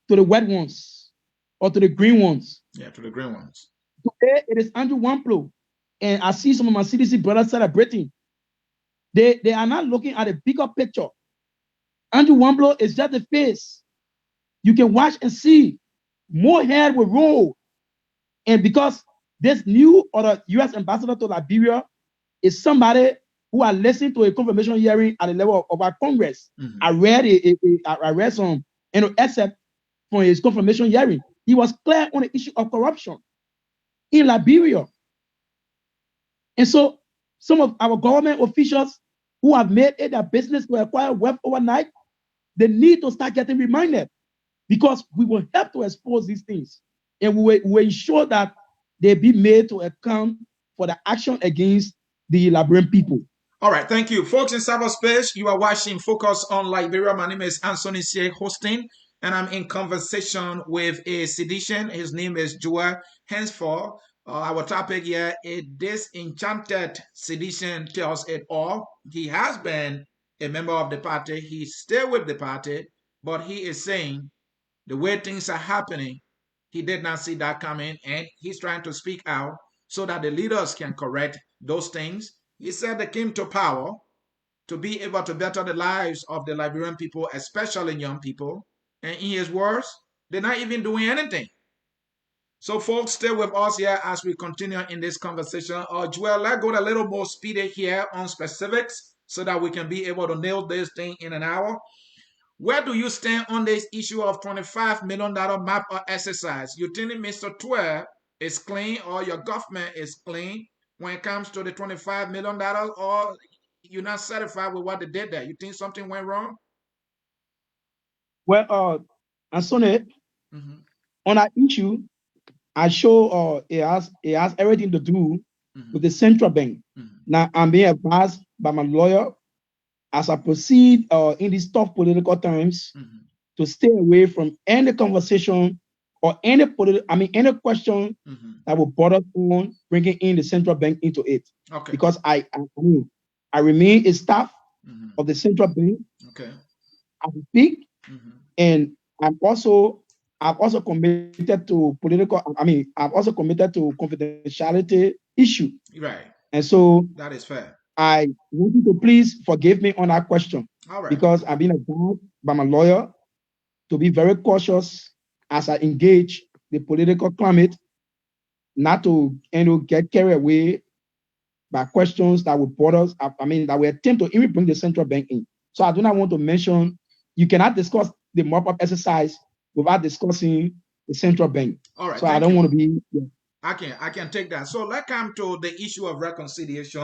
to the wet ones or to the green ones. Yeah, to the green ones. Today, it is Andrew Wamplo, and I see some of my CDC brothers celebrating. They are not looking at a bigger picture. Andrew Wamplo is just the face. You can watch and see more hair will roll. And because this new or the U.S. ambassador to Liberia is somebody who are listening to a confirmation hearing at the level of our Congress. Mm-hmm. I read some excerpt from his confirmation hearing. He was clear on the issue of corruption. in Liberia. And so some of our government officials who have made it their business to acquire wealth overnight, they need to start getting reminded, because we will help to expose these things, and we will ensure that they be made to account for the action against the Liberian people. All right, thank you. Folks in cyberspace, you are watching Focus on Liberia. My name is Anthony C. hosting, and I'm in conversation with a CDCian. His name is Jowel. Hansford. Our topic here is Disenchanted CDCian tells it all. He has been a member of the party. He's still with the party, but he is saying the way things are happening, he did not see that coming, and he's trying to speak out so that the leaders can correct those things. He said they came to power to be able to better the lives of the Liberian people, especially young people. And in his words, they're not even doing anything. So, folks, stay with us here as we continue in this conversation. Jowel, let's go a little more speedy here on specifics so that we can be able to nail this thing in an hour. Where do you stand on this issue of $25 million map or exercise? You think Mr. 12 is clean, or your government is clean when it comes to the $25 million, or you're not satisfied with what they did there? You think something went wrong? Well, Ansone, Mm-hmm. on that issue, I show it has everything to do Mm-hmm. with the central bank. Mm-hmm. Now, I'm being advised by my lawyer as I proceed in these tough political times Mm-hmm. to stay away from any conversation or any question Mm-hmm. that will bother on bringing in the central bank into it, Okay. because I remain a staff Mm-hmm. of the central bank Okay. as we speak, Mm-hmm. and I've also committed to I've also committed to confidentiality issue, Right. and so That is fair. I want you to please forgive me on that question, All right. because I've been advised by my lawyer to be very cautious as I engage the political climate, not to get carried away by questions that will bother us. That will attempt to even bring the central bank in. So I do not want to mention, you cannot discuss the mop-up exercise without discussing the central bank. All right. So I Thank don't you. want to be. Yeah. I can take that. So let's come to the issue of reconciliation.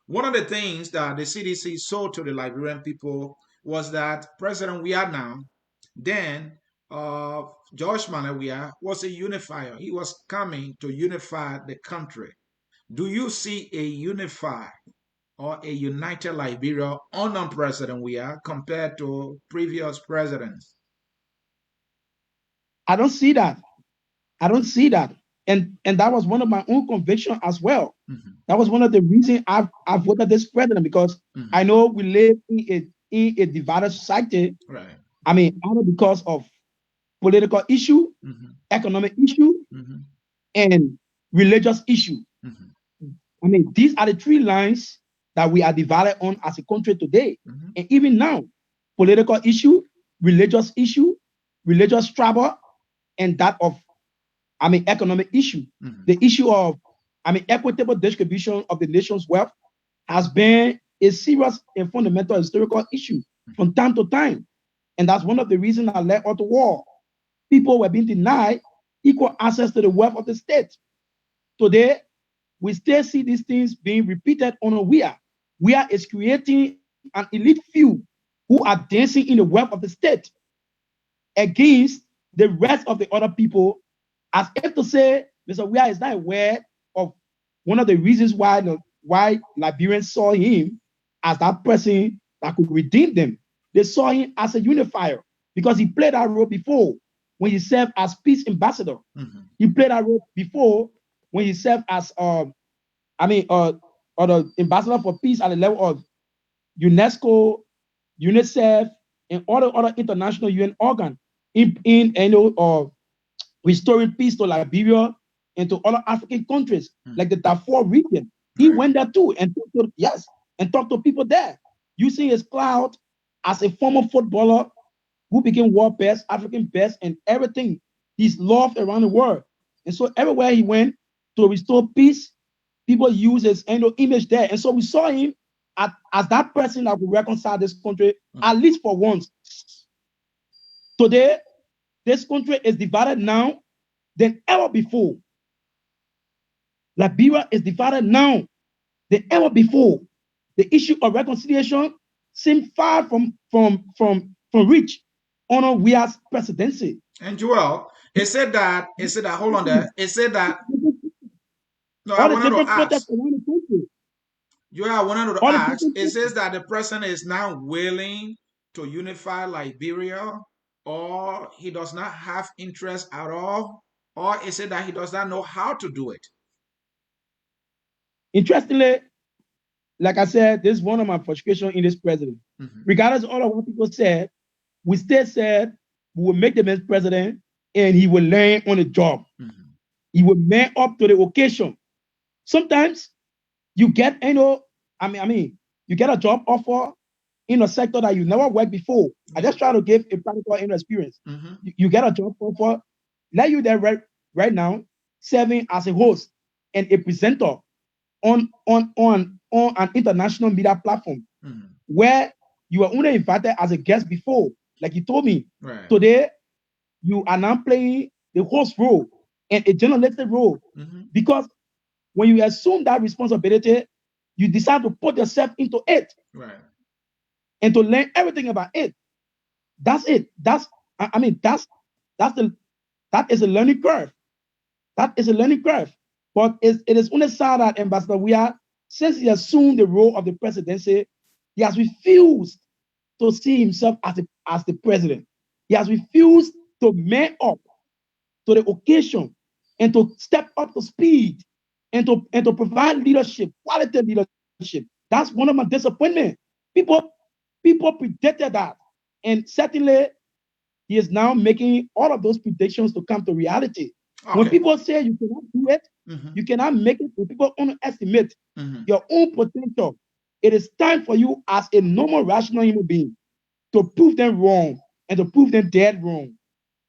One of the things that the CDC sold to the Liberian people was that President we are now, then uh, George Malawia was a unifier. He was coming to unify the country. Do you see a unified or a united Liberia under President we are compared to previous presidents? I don't see that. I don't see that. And that was one of my own conviction as well. Mm-hmm. That was one of the reasons I've voted this president, because Mm-hmm. I know we live in a divided society. Right. Either because of political issue, Mm-hmm. economic issue, Mm-hmm. and religious issue. Mm-hmm. These are the three lines that we are divided on as a country today. Mm-hmm. And even now, political issue, religious trouble, and that of economic issue. Mm-hmm. The issue of equitable distribution of the nation's wealth has been a serious and fundamental historical issue from time to time. And that's one of the reasons that led up to war. People were being denied equal access to the wealth of the state. Today, we still see these things being repeated on a WIA. WIA is creating an elite few who are dancing in the wealth of the state against the rest of the other people, as if to say, Mr. WIA is not aware of one of the reasons why Liberians saw him as that person that could redeem them. They saw him as a unifier because he played that role before when he served as peace ambassador. Mm-hmm. He played that role before when he served as the ambassador for peace at the level of UNESCO, UNICEF, and all the other international UN organs in restoring peace to Liberia and to other African countries, like the Darfur region. He went there too and talked to people there, using his clout as a former footballer who became world best, African best, and everything. He's loved around the world. And so everywhere he went to restore peace, people use his image there. And so we saw him as that person that would reconcile this country, at least for once. Today, this country is divided now than ever before. Liberia is divided now than ever before. The issue of reconciliation seems far from reach under Weah's presidency. And Joel, it said that hold on there. It said that no, I All the wanted to different ask. protests around the country, Joel, I wanted to all the ask. different It says that the president is now willing to unify Liberia, or he does not have interest at all, or is it that he does not know how to do it? interestingly, like I said, this is one of my frustrations in this president. Mm-hmm. Regardless of all of what people said, we still said we will make the man president and he will learn on the job. Mm-hmm. He will man up to the occasion. Sometimes you get, you get a job offer in a sector that you never worked before. I just try to give a practical experience. Mm-hmm. You get a job offer, let you there right now, serving as a host and a presenter on an international media platform Mm-hmm. where you were only invited as a guest before. Like you told me, Right. today you are now playing the host role and a journalistic role Mm-hmm. because when you assume that responsibility, you decide to put yourself into it Right. and to learn everything about it. That's it. That's the that is a learning curve. That is a learning curve. But it is only sad that Ambassador Weah, since he assumed the role of the presidency, he has refused to see himself as the president. He has refused to man up to the occasion and to step up to speed and to provide leadership, quality leadership. That's one of my disappointments. People people predicted that, and certainly he is now making all of those predictions to come to reality. When Okay. people say you cannot do it, Mm-hmm. you cannot make it. When people underestimate Mm-hmm. your own potential, it is time for you as a normal, rational human being to prove them wrong and to prove them dead wrong.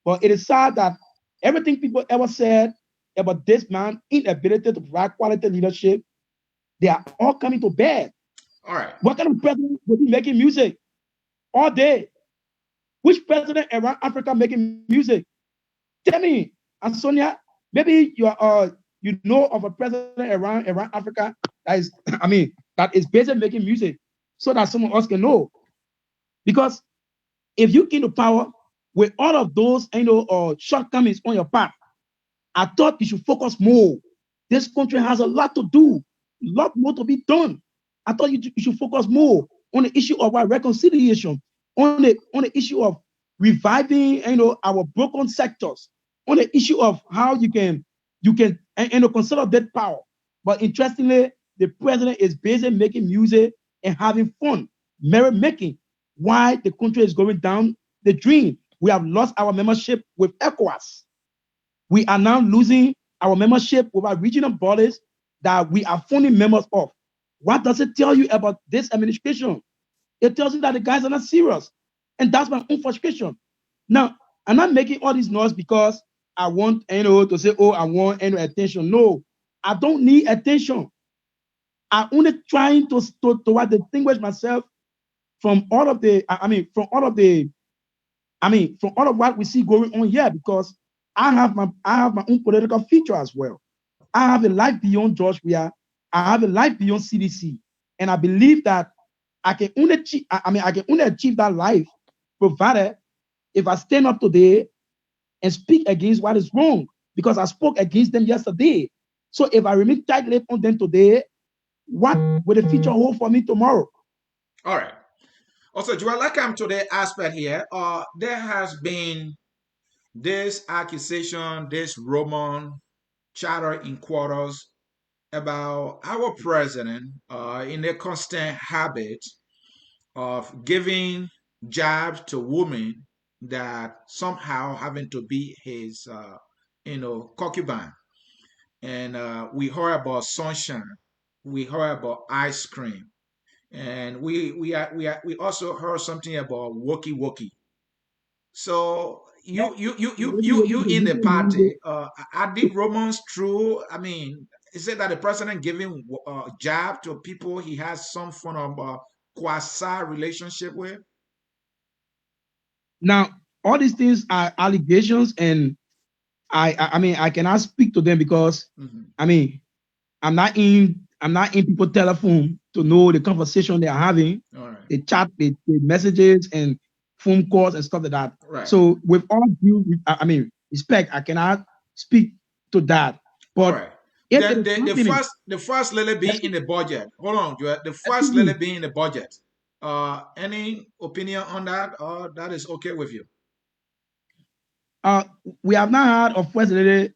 But it is sad that everything people ever said about this man's inability to provide quality leadership, they are all coming to bear. All right. What kind of president would be making music all day? Which president around Africa making music? Tell me, Ansonia, maybe you know of a president around Africa that is, that is busy making music so that some of us can know. Because if you get to power with all of those shortcomings on your path, I thought you should focus more. This country has a lot to do, a lot more to be done. I thought you should focus more on the issue of our reconciliation, on the issue of reviving our broken sectors, on the issue of how you can consolidate power. But interestingly, the president is busy making music and having fun, merry-making. Why the country is going down the drain? We have lost our membership with ECOWAS. We are now losing our membership with our regional bodies that we are founding members of. What does it tell you about this administration? It tells you that the guys are not serious. And that's my own frustration. Now, I'm not making all this noise because I want to say, oh, I want attention. No, I don't need attention. I'm only trying to distinguish myself from all of the, from all of what we see going on here because I have my own political future as well. I have a life beyond George Weah. I have a life beyond CDC. And I believe that I can only achieve that life provided if I stand up today and speak against what is wrong because I spoke against them yesterday. So if I remain tight-lipped on them today, what will the future hold for me tomorrow? All right. Also, Joel, like I'm to the aspect here, there has been this accusation, this Roman chatter in quarters about our president in a constant habit of giving jabs to women that somehow having to be his, concubine. And we heard about sunshine, we heard about ice cream, and we also heard something about woki woki. So you in the party, are the Romans true? I mean, is it that the president giving job to people he has some form of quasi relationship with? Now, all these things are allegations, and I cannot speak to them because Hmm. I mean I'm not in people telephone to know the conversation they're having, the chat, the messages and phone calls and stuff like that. Right. So with all due, respect, I cannot speak to that. But right. if it Then is the first lady being in the budget. Hold on, Joel. The first lady being in the budget. Any opinion on that, or that is okay with you? We have not had a first lady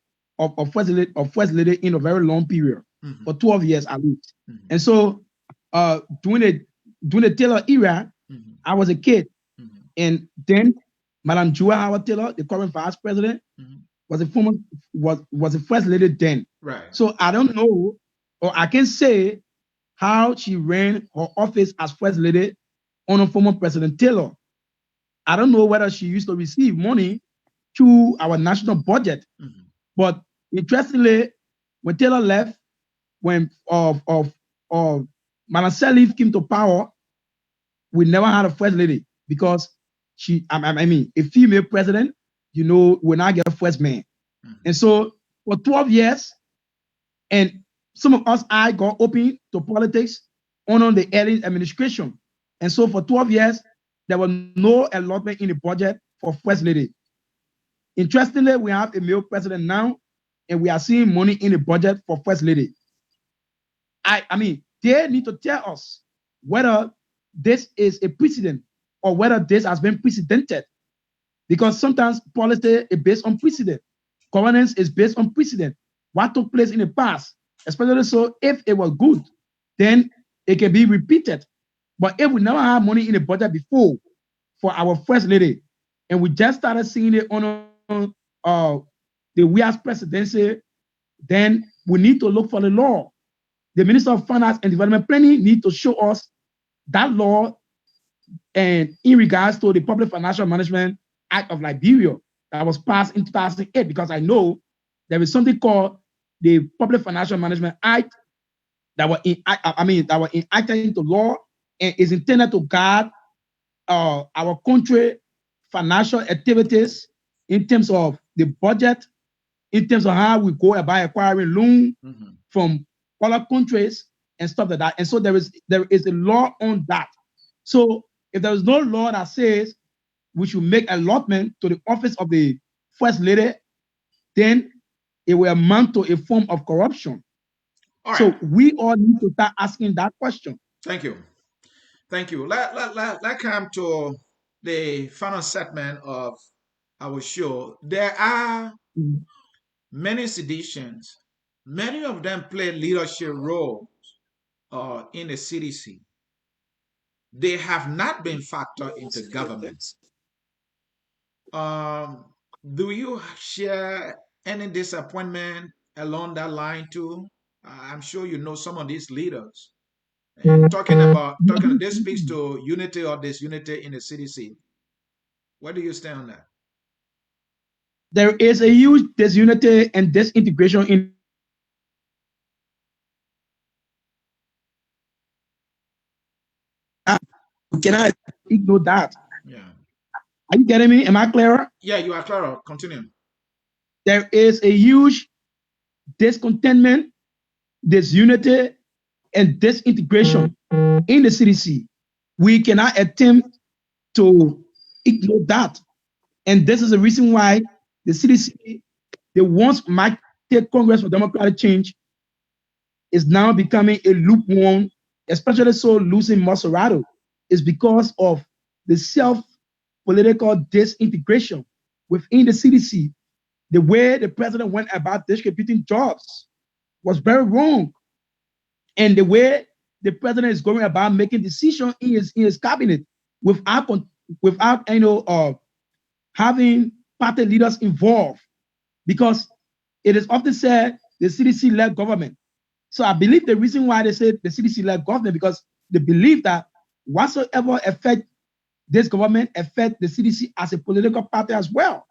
in a very long period, for 12 years at least. And so during the Taylor era, I was a kid. And then Madam Jowel Howard Taylor, the current vice president, was a first lady then. Right. So I don't know, or I can say how she ran her office as first lady under former President Taylor. I don't know whether she used to receive money through our national budget. But interestingly, when Taylor left, when Madam Sirleaf came to power, we never had a first lady because a female president, will not get a first man. And so for 12 years, and some of us, I got open to politics under the early administration. And so for 12 years, there was no allotment in the budget for first lady. Interestingly, we have a male president now, and we are seeing money in the budget for first lady. They need to tell us whether this is a precedent or whether this has been precedented. Because sometimes policy is based on precedent. Governance is based on precedent. What took place in the past, especially so if it was good, then it can be repeated. But if we never had money in the budget before for our first lady, and we just started seeing it on the WIA's presidency, then we need to look for the law. The Minister of Finance and Development Planning need to show us that law, and in regards to the Public Financial Management Act of Liberia that was passed in 2008, because I know there is something called the Public Financial Management Act that were enacted into law and is intended to guide our country financial activities in terms of the budget, in terms of how we go about acquiring loan from other countries and stuff like that. And so there is a law on that. So if there is no law that says we should make allotment to the office of the first lady, then it will amount to a form of corruption. So we all need to start asking that question. Thank you. Let's come to the final segment of our show. There are many CDCians. Many of them play leadership roles in the CDC. They have not been factored into government. Do you share any disappointment along that line too? I'm sure you know some of these leaders. And this speaks to unity or disunity in the CDC. Where do you stand on that? There is a huge disunity and disintegration in we cannot ignore that. Yeah. Are you getting me? Am I clearer? Yeah, you are clearer. Continue. There is a huge discontentment, disunity, and disintegration in the CDC. We cannot attempt to ignore that. And this is the reason why the CDC, the once mighty Congress for Democratic Change, is now becoming a lukewarm, especially so losing Montserrado, is because of the self-political disintegration within the CDC. The way the president went about distributing jobs was very wrong. And the way the president is going about making decisions in his cabinet without having party leaders involved, because it is often said the CDC-led government. So I believe the reason why they say the CDC-led government, because they believe that whatsoever affect this government affect the CDC as a political party as well.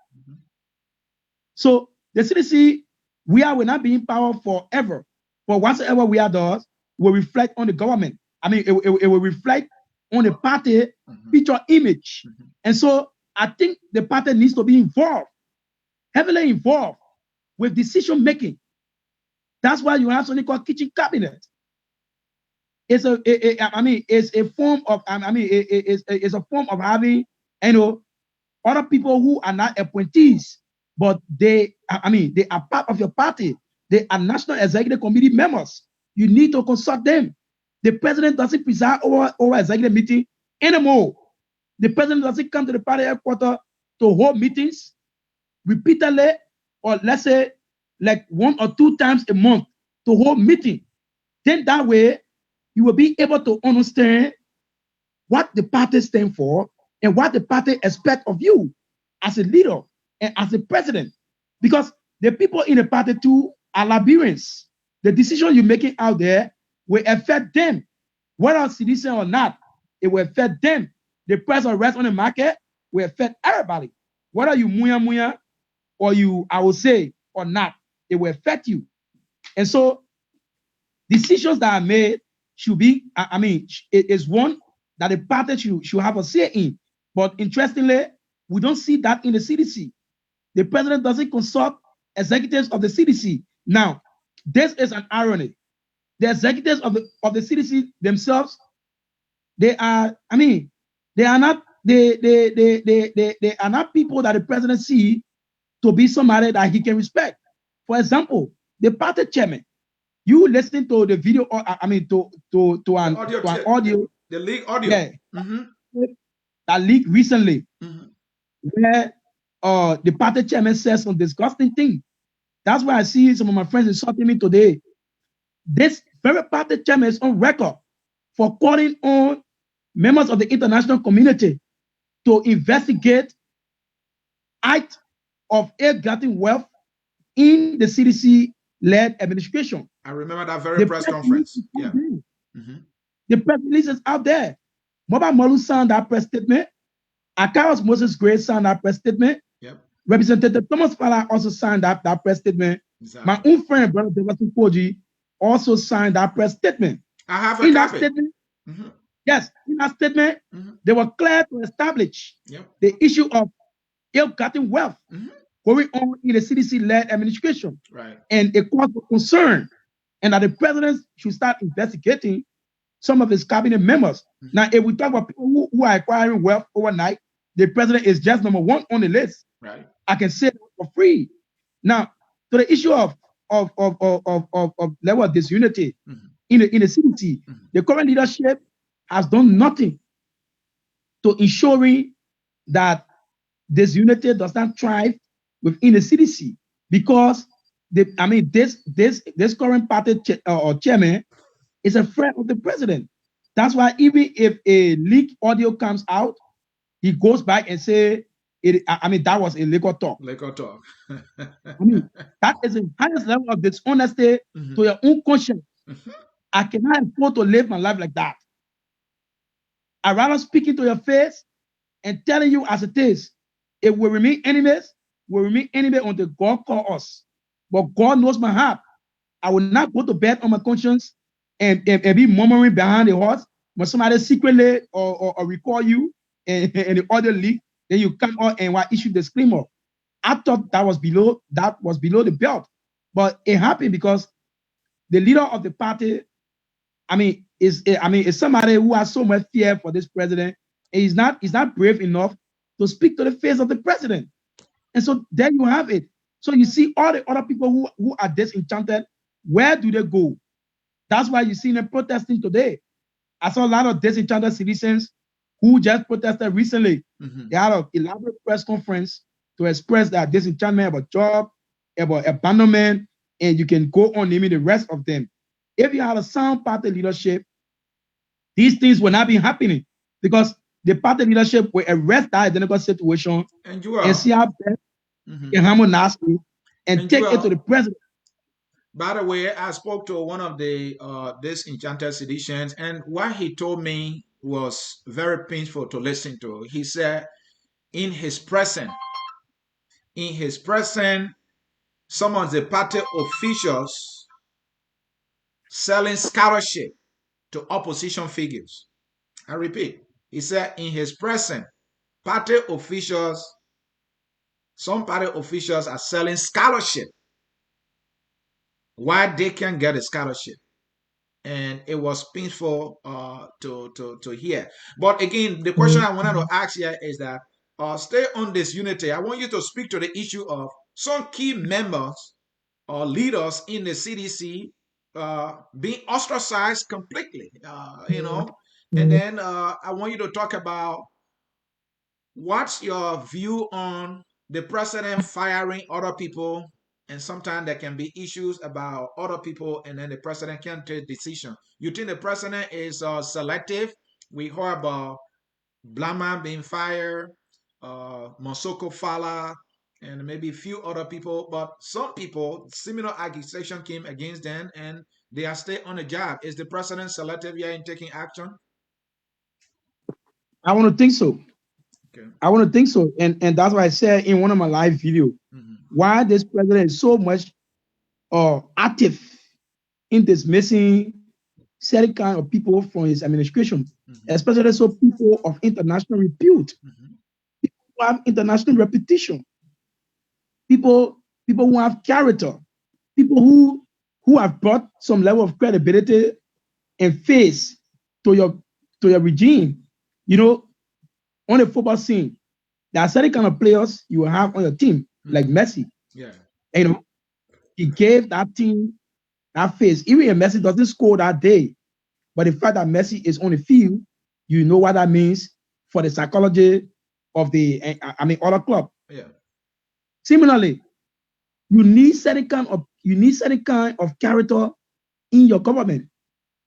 So the CDC, will not be in power forever, but whatsoever we are does will reflect on the government. It will reflect on the party picture image. And so I think the party needs to be involved, heavily involved with decision making. That's why you have something called kitchen cabinet. It's it's a form of, it's a form of having, other people who are not appointees, but they are part of your party. They are National Executive Committee members. You need to consult them. The president doesn't preside over executive meeting anymore. The president doesn't come to the party headquarters to hold meetings repeatedly, or let's say like 1 or 2 times a month to hold meeting. Then that way you will be able to understand what the party stands for and what the party expects of you as a leader and as a president. Because the people in the party too are Liberians. The decision you're making out there will affect them, whether CDCian or not. It will affect them. The price of rest on the market will affect everybody, whether you muya muya or you, I will say, or not. It will affect you. And so decisions that are made should be, it is one that the party should have a say in. But interestingly, we don't see that in the CDC. The president doesn't consult executives of the CDC. Now, this is an irony. The executives of the CDC themselves, they are not they are not people that the president see to be somebody that he can respect. For example, the party chairman. You listen to the video, or to an audio, the leak audio, yeah, that leaked recently, where the party chairman says some disgusting thing. That's why I see some of my friends insulting me today. This very party chairman is on record for calling on members of the international community to investigate acts of ill-gotten wealth in the CDC-led administration. I remember that very press conference. Yeah. The press release is out there. Moba Molu signed that press statement. Akaros Moses Gray signed that press statement. Yep. Representative Thomas Fala also signed that press statement. Exactly. My own friend, Brother Devasin Koji, also signed that press statement. I have a copy. That statement, yes, in that statement, they were clear to establish the issue of ill-gotten wealth going on in the CDC-led administration. Right. And a cause for concern, and that the president should start investigating some of his cabinet members. Now, if we talk about people who are acquiring wealth overnight, the president is just number 1 on the list. Right. I can say that for free. Now, to the issue of level of disunity in the CDC, the current leadership has done nothing to ensuring that disunity does not thrive within the CDC, because this current party or chairman is a friend of the president. That's why even if a leaked audio comes out, he goes back and say, that was illegal talk. Legal talk. That is the highest level of dishonesty to your own conscience. I cannot afford to live my life like that. I'd rather speak into your face and telling you as it is. If we remain enemies, we'll remain enemies until God calls us. But God knows my heart. I will not go to bed on my conscience and be murmuring behind the horse when somebody secretly or record you and the other leak, then you come out and issue the disclaimer. I thought that was below the belt. But it happened because the leader of the party, is somebody who has so much fear for this president, and he's not brave enough to speak to the face of the president. And so there you have it. So you see all the other people who are disenchanted, where do they go? That's why you see them protesting today. I saw a lot of disenchanted citizens who just protested recently. They had an elaborate press conference to express their disenchantment about job, about abandonment, and you can go on naming the rest of them. If you have a sound party leadership, these things will not be happening, because the party leadership will arrest that identical situation and see how best can harmonize it and take it to the president. By the way, I spoke to one of the disenchanted CDCians, and what he told me was very painful to listen to. He said, in his presence, some of the party officials selling scholarship to opposition figures. I repeat, he said, in his presence, some party officials are selling scholarship why they can get a scholarship. And it was painful to hear. But again, the question I wanted to ask here is that stay on this unity. I want you to speak to the issue of some key members or leaders in the CDC being ostracized completely, and then I want you to talk about what's your view on the president firing other people, and sometimes there can be issues about other people, and then the president can't take decision. You think the president is selective? We heard about Blama being fired, Mosoko Fala, and maybe a few other people. But some people, similar accusation came against them, and they are still on the job. Is the president selective here in taking action? I want to think so. Okay. I want to think so. And that's why I said in one of my live videos, why this president is so much active in dismissing certain kind of people from his administration, especially so people of international repute, people who have international reputation, people who have character, people who have brought some level of credibility and face to your regime. You know, on the football scene, there are certain kind of players you will have on your team, like Messi. Yeah. You know, he gave that team that face. Even if Messi doesn't score that day, but the fact that Messi is on the field, you know what that means for the psychology of the other club. Yeah. Similarly, you need certain kind of character in your government.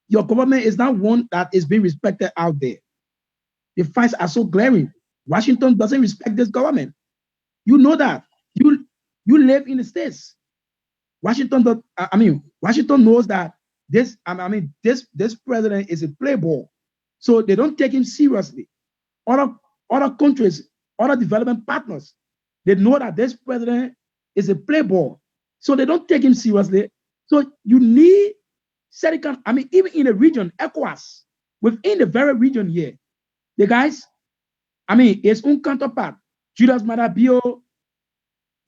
Your government is not one that is being respected out there. The facts are so glaring. Washington doesn't respect this government. You know that. You live in the States. Washington knows that this president is a playboy. So they don't take him seriously. Other countries, other development partners, they know that this president is a playboy. So they don't take him seriously. So you need certain, even in the region, ECOWAS, within the very region here, the guys, his own counterpart, Judas Madabio,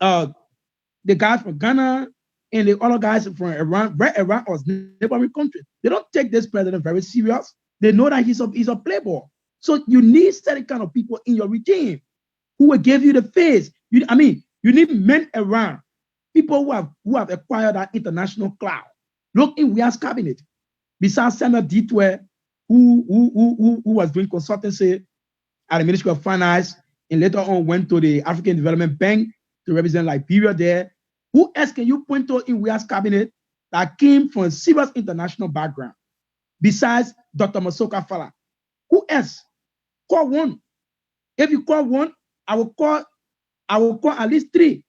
the guys from Ghana, and the other guys from Iran, Iran or neighboring countries, they don't take this president very serious. They know that he's a playboy. So you need certain kind of people in your regime who will give you the face. You need men around, people who have acquired that international clout. Look in Weah's cabinet. Besides Senator Ditwe, who was doing consultancy at the Ministry of Finance and later on went to the African Development Bank to represent Liberia there. Who else can you point to in Weah's cabinet that came from a serious international background besides Dr. Masoka Fala? Who else? Call one. If you call one, I will call at least three.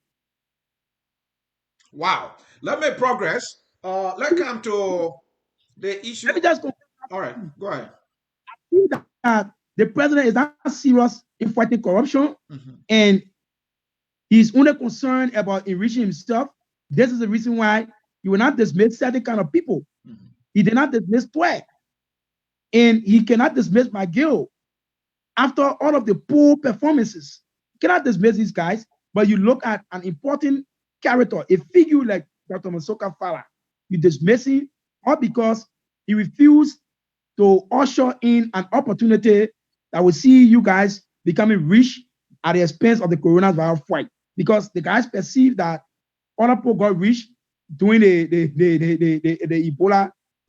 Wow. Let me progress. Let's come to the issue. Let me just go. All right, go ahead. I think that the president is not serious in fighting corruption, and he's only concerned about enriching himself. This is the reason why he will not dismiss certain kind of people. He did not dismiss Twe, and he cannot dismiss McGill after all of the poor performances. He cannot dismiss these guys, but you look at an important character, a figure like Dr. Masoka Fala, you dismiss him all because he refused to usher in an opportunity that will see you guys becoming rich at the expense of the coronavirus fight. Because the guys perceive that other people got rich during the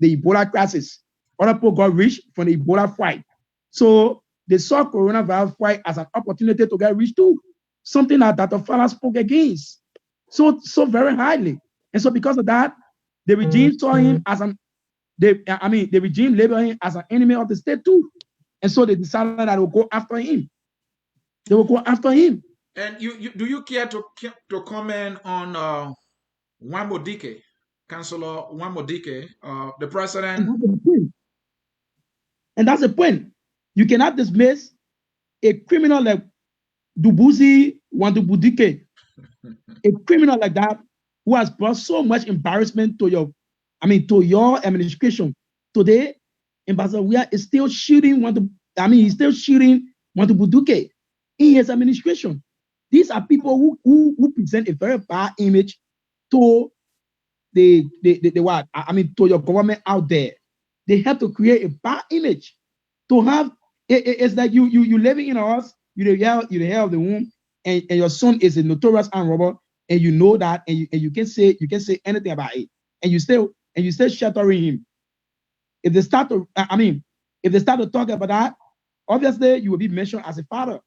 Ebola crisis. Other people got rich from the Ebola fight. So they saw coronavirus fight as an opportunity to get rich too. Something that Dr. Fala spoke against so very highly. And so because of that, the regime saw him as the regime labeled him as an enemy of the state too. And so they decided that they will go after him. They will go after him. And do you care to comment on Wamodike, Councillor Wamodike, the president? And that's the point. You cannot dismiss a criminal like Dubuzi Wandubudike, a criminal like that who has brought so much embarrassment to your administration. Today, Ambassador Weah is still shooting he's still shooting Wandubuduke in his administration. These are people who present a very bad image to they what? I mean, to your government out there, they have to create a bad image. To have it's like you living in a house, you the hair of the womb, and your son is a notorious armed robber, and you know that, and you can say anything about it, and you still sheltering him. If they start to, I mean, if they start to talk about that, obviously you will be mentioned as a father.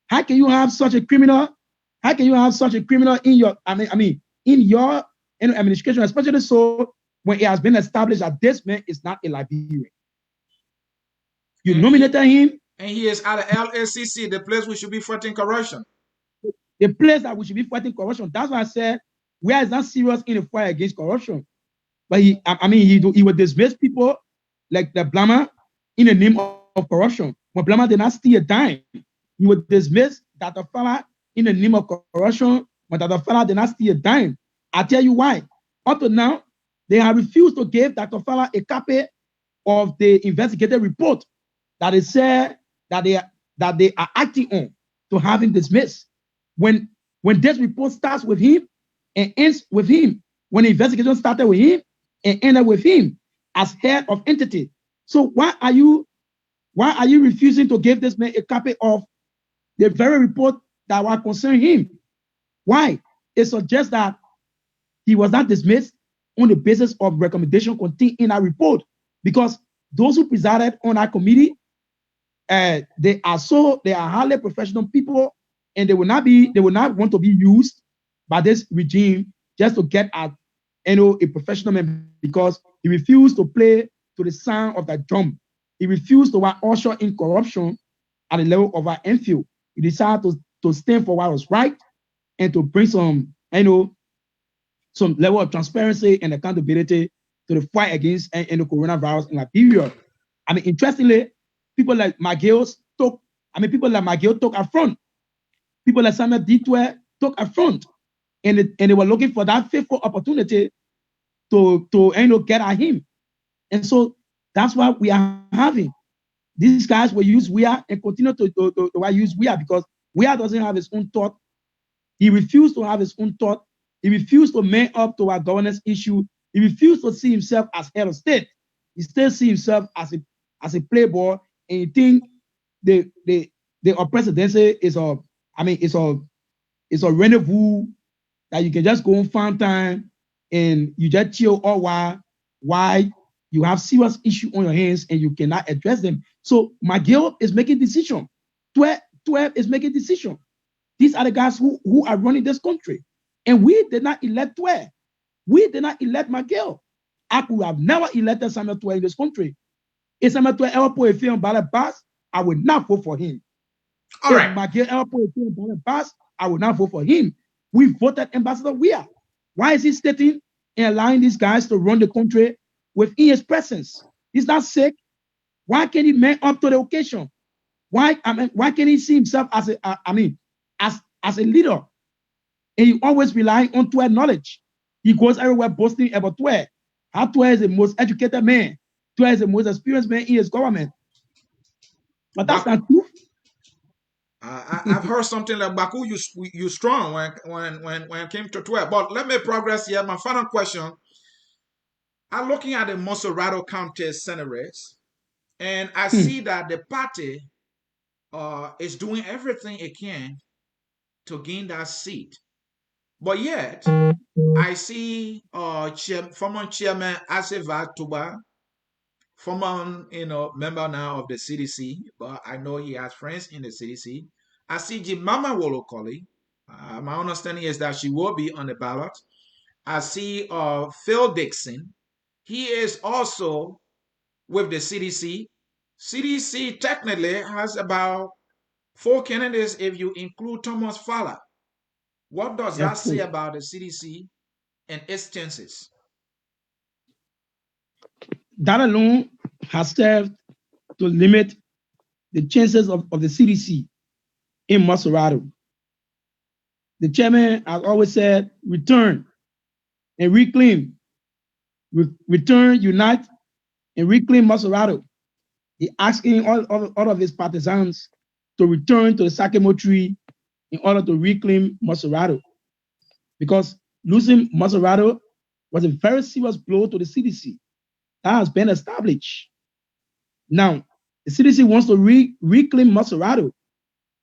How can you have such a criminal? How can you have such a criminal in your, in your administration, especially so when it has been established that this man is not a Liberian? You And nominated him. and he is at the LACC, the place we should be fighting corruption. The place that we should be fighting corruption. That's why I said we are not serious in the fight against corruption. But he would dismiss people like the Blama in the name of corruption. When Blama did not steal a dime, he would dismiss Dr. Fala in the name of corruption. When Dr. Fala did not steal a dime. I tell you why. Up to now, they have refused to give Dr. Fala a copy of the investigative report that is said that they are acting on to have him dismissed. When this report starts with him and ends with him, when the investigation started with him and ended with him as head of entity. So why are you refusing to give this man a copy of the very report that will concern him? Why? It suggests that he was not dismissed on the basis of recommendation contained in that report, because those who presided on that committee, they are highly professional people, and they will not want to be used by this regime just to get at a professional man, because he refused to play to the sound of that drum. He refused to usher in corruption at the level of our Enfield. He decided to stand for what was right and to bring some level of transparency and accountability to the fight against the coronavirus in Liberia. I mean, interestingly, people like McGill took affront. People like Samuel Ditwe took affront, and they were looking for that faithful opportunity to get at him. And so that's why we are having these guys will use WIA and continue to use WIA, because WIA doesn't have his own thought. He refused to have his own thought. He refused to man up to our governance issue. He refused to see himself as head of state. He still see himself as a playboy, and he think the presidency is a rendezvous that you can just go on find time and you just chill all while you have serious issue on your hands and you cannot address them. So McGill is making decision. 12 is making decision. These are the guys who are running this country. And we did not elect 12. We did not elect McGill. I could have never elected Samuel 12 in this country. If Samuel 12 ever put a film on ballot pass, I would not vote for him. All right. If McGill ever put a film on ballot pass, I would not vote for him. We voted Ambassador Weir. Why is he sitting and allowing these guys to run the country within his presence? He's not sick. Why can't he man up to the occasion? Why can't he see himself as a leader? And he always relying on 12 knowledge. He goes everywhere boasting about 12. How 12 is the most educated man. 12 is the most experienced man in his government. But that's not true. I've heard something like Baku, you strong when it came to 12. But let me progress here. My final question. I'm looking at the Montserrado County Senate race, and I see that the party is doing everything it can to gain that seat. But yet, I see former chairman Aseva Tuba, former member now of the CDC, but I know he has friends in the CDC. I see Jimama Wolokoli. My understanding is that she will be on the ballot. I see Phil Dixon. He is also with the CDC. CDC technically has about 4 candidates if you include Thomas Fowler. What does that say about the CDC and its chances? That alone has served to limit the chances of the CDC in Montserrado. The chairman has always said, return and reclaim. Return, unite, and reclaim Montserrado. He asking all of his partisans to return to the Sakemo tree in order to reclaim Montserrado. Because losing Montserrado was a very serious blow to the CDC. That has been established. Now, the CDC wants to reclaim Montserrado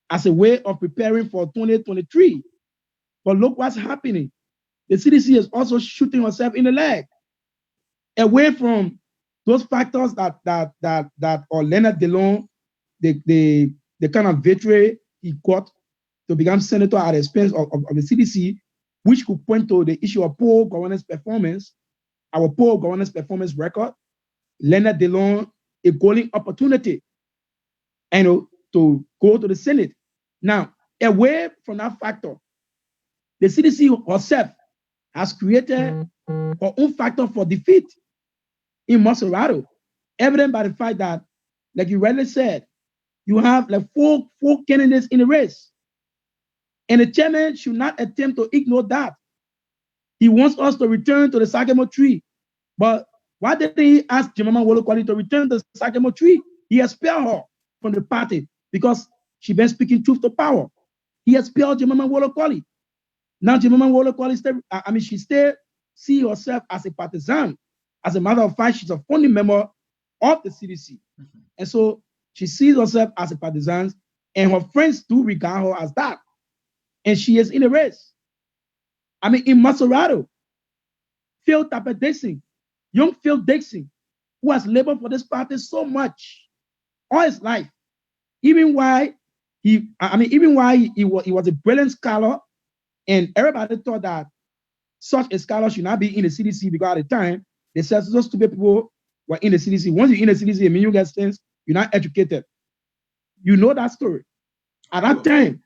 as a way of preparing for 2023. But look what's happening. The CDC is also shooting herself in the leg. Away from those factors that Leonard DeLong, the kind of victory he got to become senator at the expense of the CDC, which could point to the issue of poor governance performance, our poor governance performance record, Leonard DeLong a golden opportunity to go to the Senate. Now, away from that factor, the CDC herself has created her own factor for defeat in Montserrado, evident by the fact that, like you rightly said, you have like four candidates in the race. And the chairman should not attempt to ignore that. He wants us to return to the Sakemo tree. But why didn't he ask Jemima Wolokoli to return to the Sakemo tree? He expelled her from the party because she been speaking truth to power. He expelled Jemima Wolokoli. Now Jemima Wolokoli she still see herself as a partisan. As a matter of fact, she's a founding member of the CDC. Mm-hmm. And so she sees herself as a partisan, and her friends do regard her as that. And she is in the race. In Montserrado, Phil Tapper Dixon, young Phil Dixon, who has labored for this party so much all his life, even while he was a brilliant scholar, and everybody thought that such a scholar should not be in the CDC because at the time, they said those stupid people were in the CDC. Once you're in the CDC, it means you get things, you're not educated. You know that story. At that time,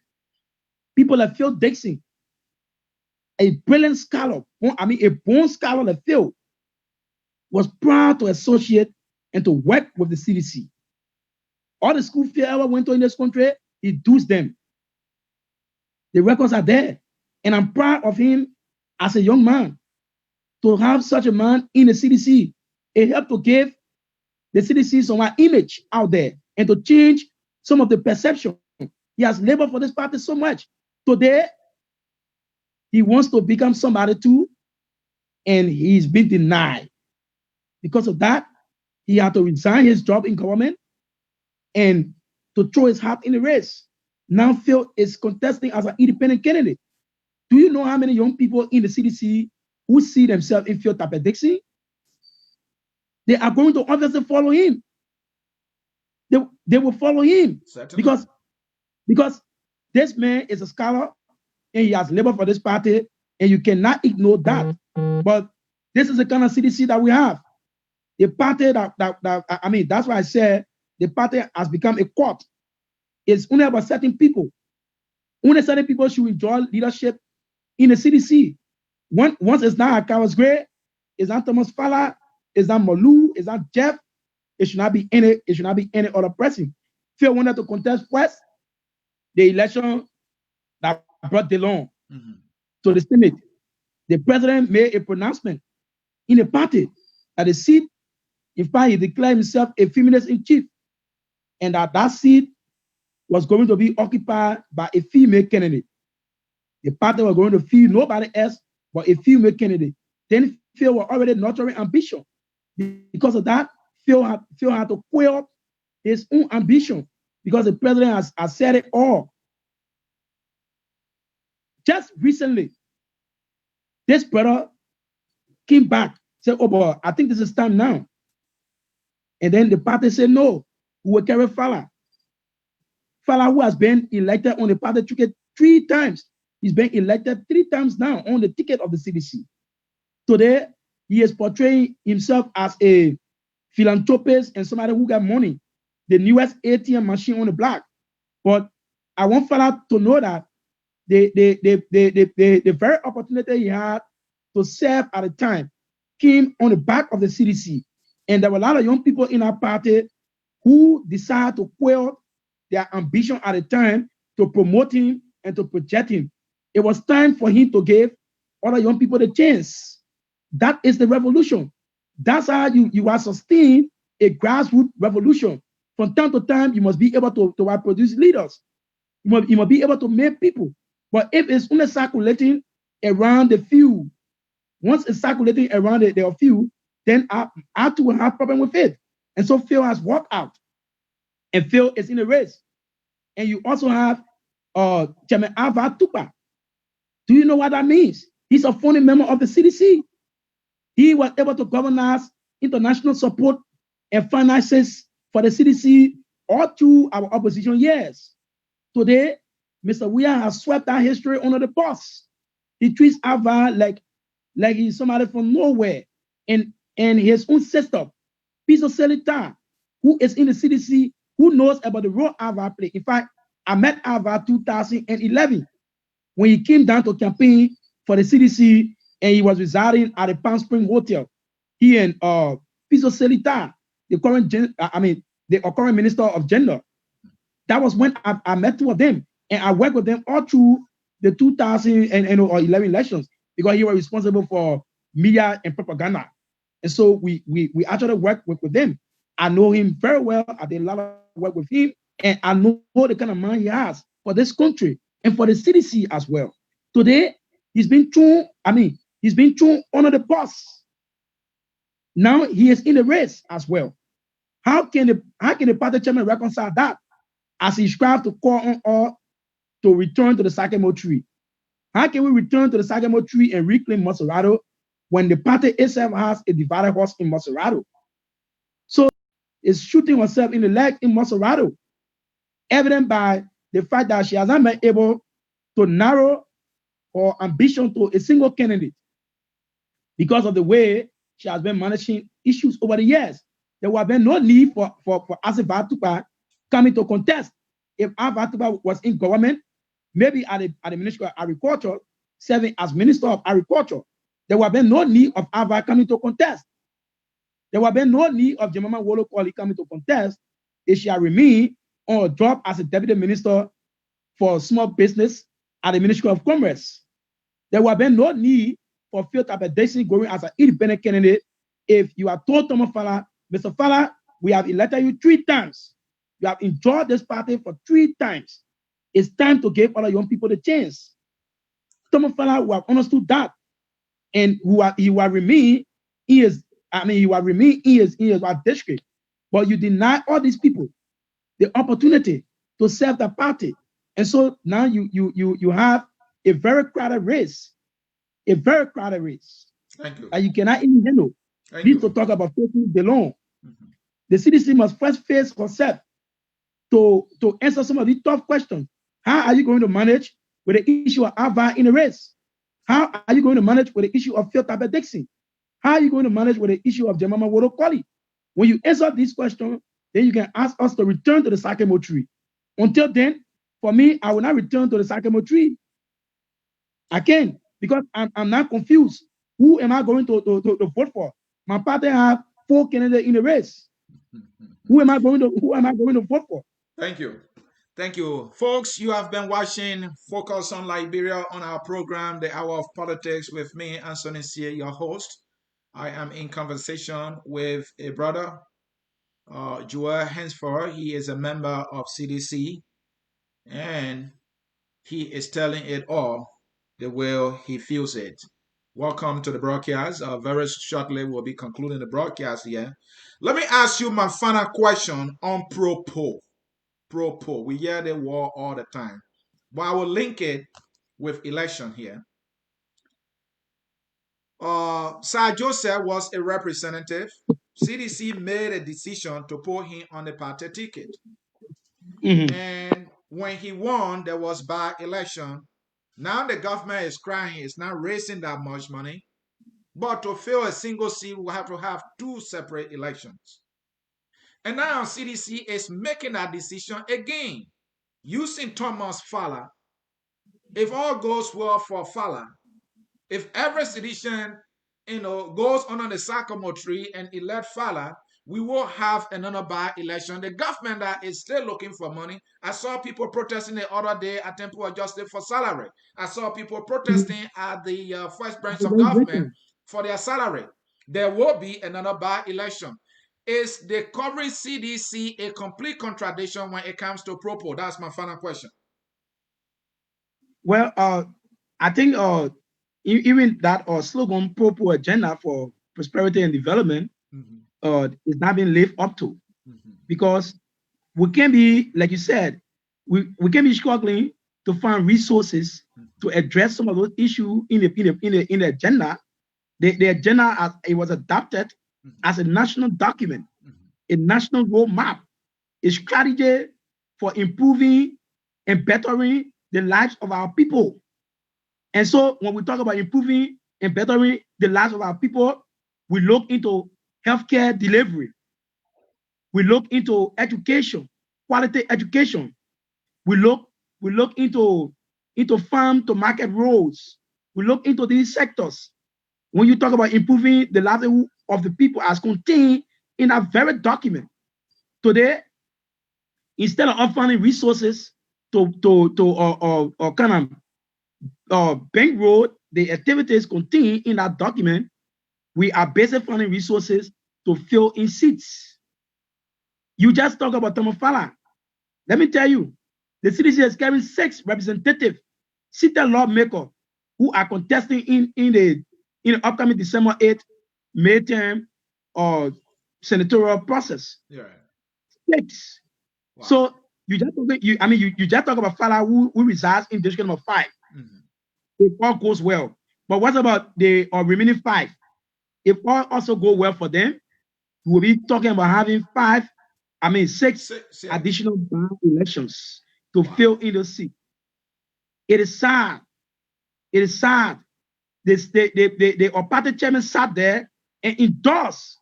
people like Phil Dixon, a brilliant scholar, a born scholar like Phil, was proud to associate and to work with the CDC. All the school Phil ever went to in this country, he does them. The records are there. And I'm proud of him as a young man. To have such a man in the CDC, it helped to give the CDC some image out there and to change some of the perception. He has labored for this party so much. Today, he wants to become somebody too, and he's been denied. Because of that, he had to resign his job in government and to throw his hat in the race. Now Phil is contesting as an independent candidate. Do you know how many young people in the CDC who see themselves in Phil Tapper Dixon? They are going to obviously follow him. They will follow him. Certainly. Because this man is a scholar and he has labored for this party, and you cannot ignore that. But this is the kind of CDC that we have. The party that's why I said the party has become a court. It's only about certain people. Only certain people should enjoy leadership in the CDC. Once it's not Akawas Gray, it's not Thomas Fowler, it's not Malou, it's not Jeff, it should not be any other person. Phil wanted to contest first the election that brought DeLong to the Senate. The president made a pronouncement in the party that the seat, in fact, he declared himself a feminist in chief, and that seat was going to be occupied by a female candidate. The party was going to feed nobody else but a female candidate. Then Phil was already nurturing ambition. Because of that, Phil had to quell his own ambition because the president has said it all. Just recently, this brother came back, said, "Oh boy, I think this is time now." And then the party said, "No, we will carry Fowler." Fowler, who has been elected on the party ticket 3 times. He's been elected 3 times now on the ticket of the CDC. Today, he is portraying himself as a philanthropist and somebody who got money, the newest ATM machine on the block. But I want Fowler to know that the very opportunity he had to serve at the time came on the back of the CDC. And there were a lot of young people in our party who decided to quell their ambition at the time to promote him and to project him. It was time for him to give other young people the chance. That is the revolution. That's how you are sustain a grassroots revolution. From time to time, you must be able to produce leaders. You must be able to make people. But if it's only circulating around the few, Once it's circulating around it, there are few, then I too will have problem with it. And so Phil has walked out. And Phil is in the race. And you also have Chairman Alva Tupa. Do you know what that means? He's a founding member of the CDC. He was able to govern international support and finances for the CDC all through our opposition years. Today, Mr. Weah has swept that history under the bus. He treats Alva like he's somebody from nowhere. And his own sister, Pisa Selita, who is in the CDC, who knows about the role Alva played. In fact, I met Alva 2011 when he came down to campaign for the CDC and he was residing at the Palm Spring Hotel. He and Pisa Selita, the current minister of gender. That was when I met two of them, and I worked with them all through the 2011 elections because he was responsible for media and propaganda. And so we actually worked with them. I know him very well. I did a lot of work with him, and I know the kind of man he has for this country and for the CDC as well. Today, he's been thrown under the bus. Now he is in the race as well. How can the party chairman reconcile that as he strives to call on all to return to the Sycamore tree? How can we return to the Sycamore tree and reclaim Montserrado when the party itself has a divided horse in Montserrado? So it's shooting herself in the leg in Montserrado, evident by the fact that she has not been able to narrow her ambition to a single candidate because of the way she has been managing issues over the years. There would have been no need for Asif Tupa coming to contest. If Alva Tupa was in government, maybe at the Ministry of Agriculture, serving as Minister of Agriculture, there would have been no need of Alva coming to contest. There would have been no need of Jemima Wolo Koli coming to contest if she had remained on a job as a Deputy Minister for Small Business at the Ministry of Commerce. There would have been no need for Phil Tapedation going as an independent candidate if you are told Thomas Fala, Mr. Fala, we have elected you 3 times. You have enjoyed this party for 3 times. It's time to give other young people the chance. Thomas Fala who have understood that and he will remain in his district. But you deny all these people the opportunity to serve the party. And so now you have a very crowded race. A very crowded race. Thank you. And you cannot even handle. Need to talk about taking the loan. Mm-hmm. The CDC must first face herself to answer some of these tough questions. How are you going to manage with the issue of Alva in the race? How are you going to manage with the issue of Phil Dixon? How are you going to manage with the issue of Jemima Wolo Koli? When you answer these questions, then you can ask us to return to the Sycamore tree. Until then, for me, I will not return to the Sycamore tree. I can't, because I'm not confused. Who am I going to vote for? My party have 4 candidates in the race. Who am I going to vote for? Thank you. Thank you. Folks, you have been watching Focus on Liberia on our program, The Hour of Politics, with me, Anthony C., your host. I am in conversation with a brother, Jowel Hansford. He is a member of CDC, and he is telling it all the way he feels it. Welcome to the broadcast. Very shortly, we'll be concluding the broadcast here. Let me ask you my final question on pro-poll. Pro-poll. We hear the word all the time. But I will link it with election here. Sir Joseph was a representative. CDC made a decision to put him on the party ticket. Mm-hmm. And when he won, there was by-election. Now the government is crying, it's not raising that much money. But to fill a single seat, we have to have 2 separate elections. And now CDC is making that decision again, using Thomas Fala. If all goes well for Fala, if every citizen goes under the Sycamore tree and elect Fala, we will have another by-election. The government that is still looking for money. I saw people protesting the other day at Temple of Justice for salary. I saw people protesting at the first branch of government for their salary. There will be another by-election. Is the current CDC a complete contradiction when it comes to pro-poll? That's my final question. Well, I think even that slogan, pro agenda for prosperity and development, is not being lived up to, because we can be, like you said, we can be struggling to find resources to address some of those issues in the agenda. The agenda, as it was adopted as a national document, a national roadmap, a strategy for improving and bettering the lives of our people. And so when we talk about improving and bettering the lives of our people, we look into healthcare delivery. We look into education, quality education. We look into farm to market roads. We look into these sectors. When you talk about improving the livelihood of the people as contained in that very document, today, instead of finding resources to kind of bankroll the activities contained in that document, we are basically finding resources to fill in seats. You just talk about Tomofala. Let me tell you, the CDC is carrying 6 representative seated lawmakers who are contesting in the upcoming December 8th midterm or senatorial process. Yeah. 6. Wow. So you just talk about Fala who resides in district number 5. If all goes well. But what about the remaining 5? If all also go well for them, we will be talking about having 6 additional elections to fill in the seat. It is sad. It is sad. The party chairman sat there and endorsed.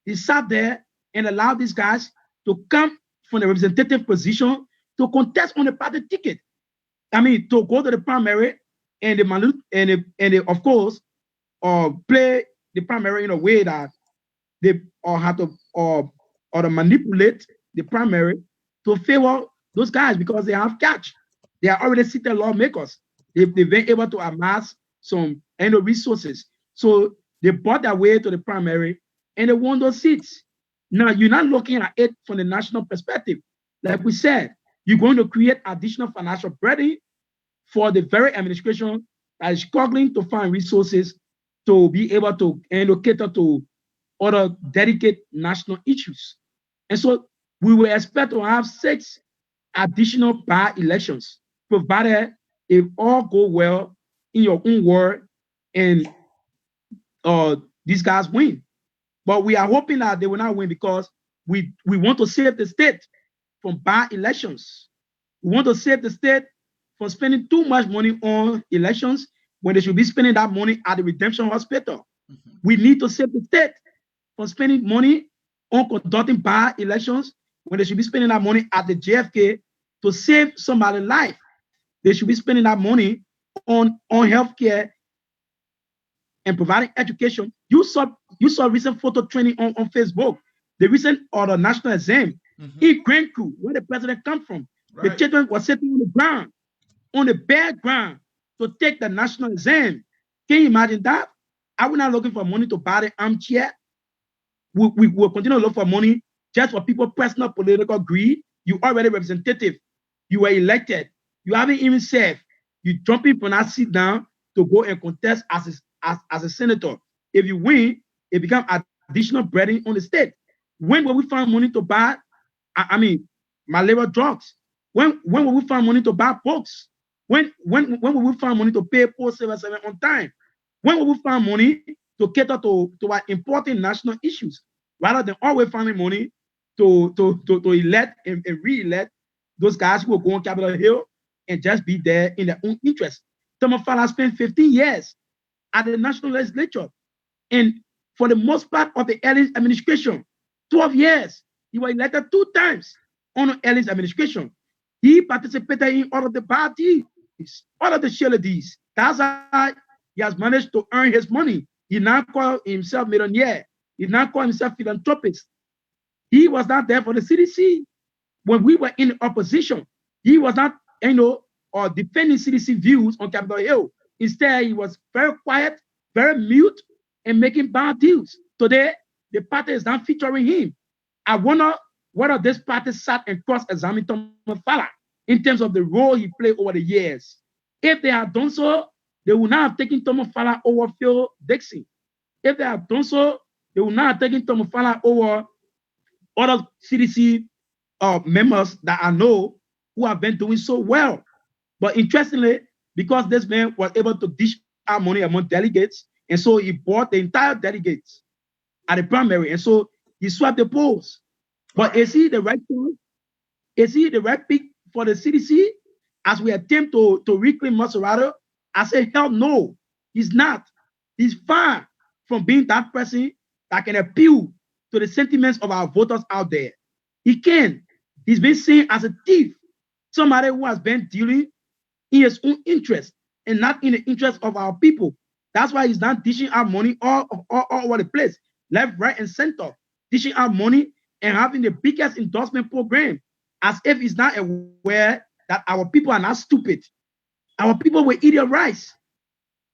He sat there and allowed these guys to come from the representative position to contest on the party ticket. To go to the primary and of course, play the primary in a way that they have to manipulate the primary to favor those guys because they have cash. They are already seated lawmakers. They've been able to amass some resources. So they bought their way to the primary and they won those seats. Now, you're not looking at it from the national perspective. Like we said, you're going to create additional financial burden for the very administration that is struggling to find resources to be able to cater to other dedicated national issues. And so we will expect to have 6 additional by-elections, provided if all go well in your own word and these guys win. But we are hoping that they will not win because we want to save the state from by-elections. We want to save the state from spending too much money on elections when they should be spending that money at the Redemption Hospital. We need to save the state from spending money on conducting by-elections when they should be spending that money at the JFK to save somebody's life. They should be spending that money on healthcare and providing education. You saw recent photo training on Facebook. The recent the national exam in Grand Coup, where the president come from. Right. The children were sitting on the ground, on the bare ground, to take the national exam. Can you imagine that? Are we not looking for money to buy the armchair? We will continue to look for money just for people's personal political greed. You already representative. You were elected. You haven't even served. You jumping from that seat down to go and contest as a senator. If you win, it becomes additional burden on the state. When will we find money to buy, malaria drugs? When will we find money to buy books? When will we find money to pay post 77 on time? When will we find money to cater to our important national issues, rather than always finding money to elect and re-elect those guys who will go on Capitol Hill and just be there in their own interest? Tomofala spent 15 years at the national legislature, and for the most part of the Ellis administration, 12 years, he was elected 2 times on Ellis administration. He participated in all of the parties, all of the shilladies. That's how he has managed to earn his money. He now called himself millionaire. He now called himself philanthropist. He was not there for the CDC. When we were in opposition, he was not, defending CDC views on Capitol Hill. Instead, he was very quiet, very mute, and making bad deals. Today, the party is not featuring him. I wonder whether this party sat and cross-examined Tomofala in terms of the role he played over the years. If they had done so, they would not have taken Thomas Fala over Phil Dixon. If they have done so, they would not have taken Thomas Fala over other CDC members that I know who have been doing so well. But interestingly, because this man was able to dish out money among delegates, and so he bought the entire delegates at the primary, and so he swept the polls. But is he the right choice? Is he the right pick for the CDC as we attempt to reclaim Montserrado? I say, hell no, he's not. He's far from being that person that can appeal to the sentiments of our voters out there. He can. He's been seen as a thief, somebody who has been dealing in his own interest and not in the interest of our people. That's why he's not dishing out money all over the place, left, right, and center, dishing out money and having the biggest endorsement program, as if he's not aware that our people are not stupid. Our people will eat your rice.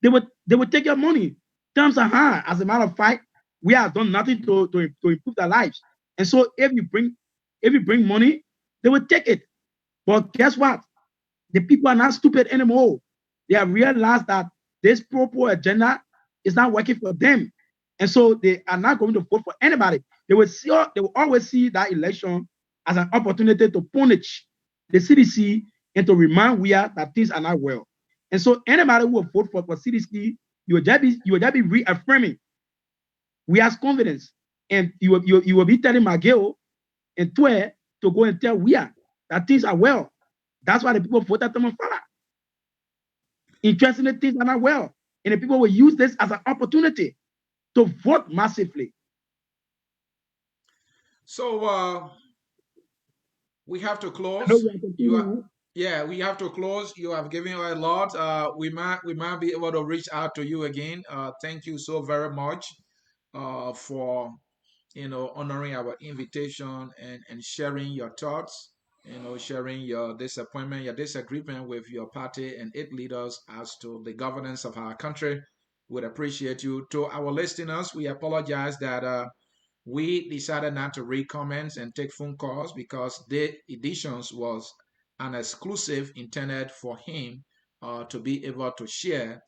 They would take your money. Terms are high. As a matter of fact, we have done nothing to improve their lives. And so if you bring money, they will take it. But guess what? The people are not stupid anymore. They have realized that this pro-poor agenda is not working for them. And so they are not going to vote for anybody. They will always see that election as an opportunity to punish the CDC and to remind we are that things are not well. And so anybody who will vote for CDC, you will just be reaffirming we have confidence. And you will be telling McGill and Twe to go and tell we are that things are well. That's why the people voted Thomas Fala. Interestingly, things are not well. And the people will use this as an opportunity to vote massively. So we have to close. We have to close. You have given a lot. We might be able to reach out to you again. Thank you so very much for honoring our invitation and sharing your thoughts, sharing your disappointment, your disagreement with your party and its leaders as to the governance of our country. Would appreciate you. To our listeners, we apologize that we decided not to read comments and take phone calls because the editions was an exclusive intended for him to be able to share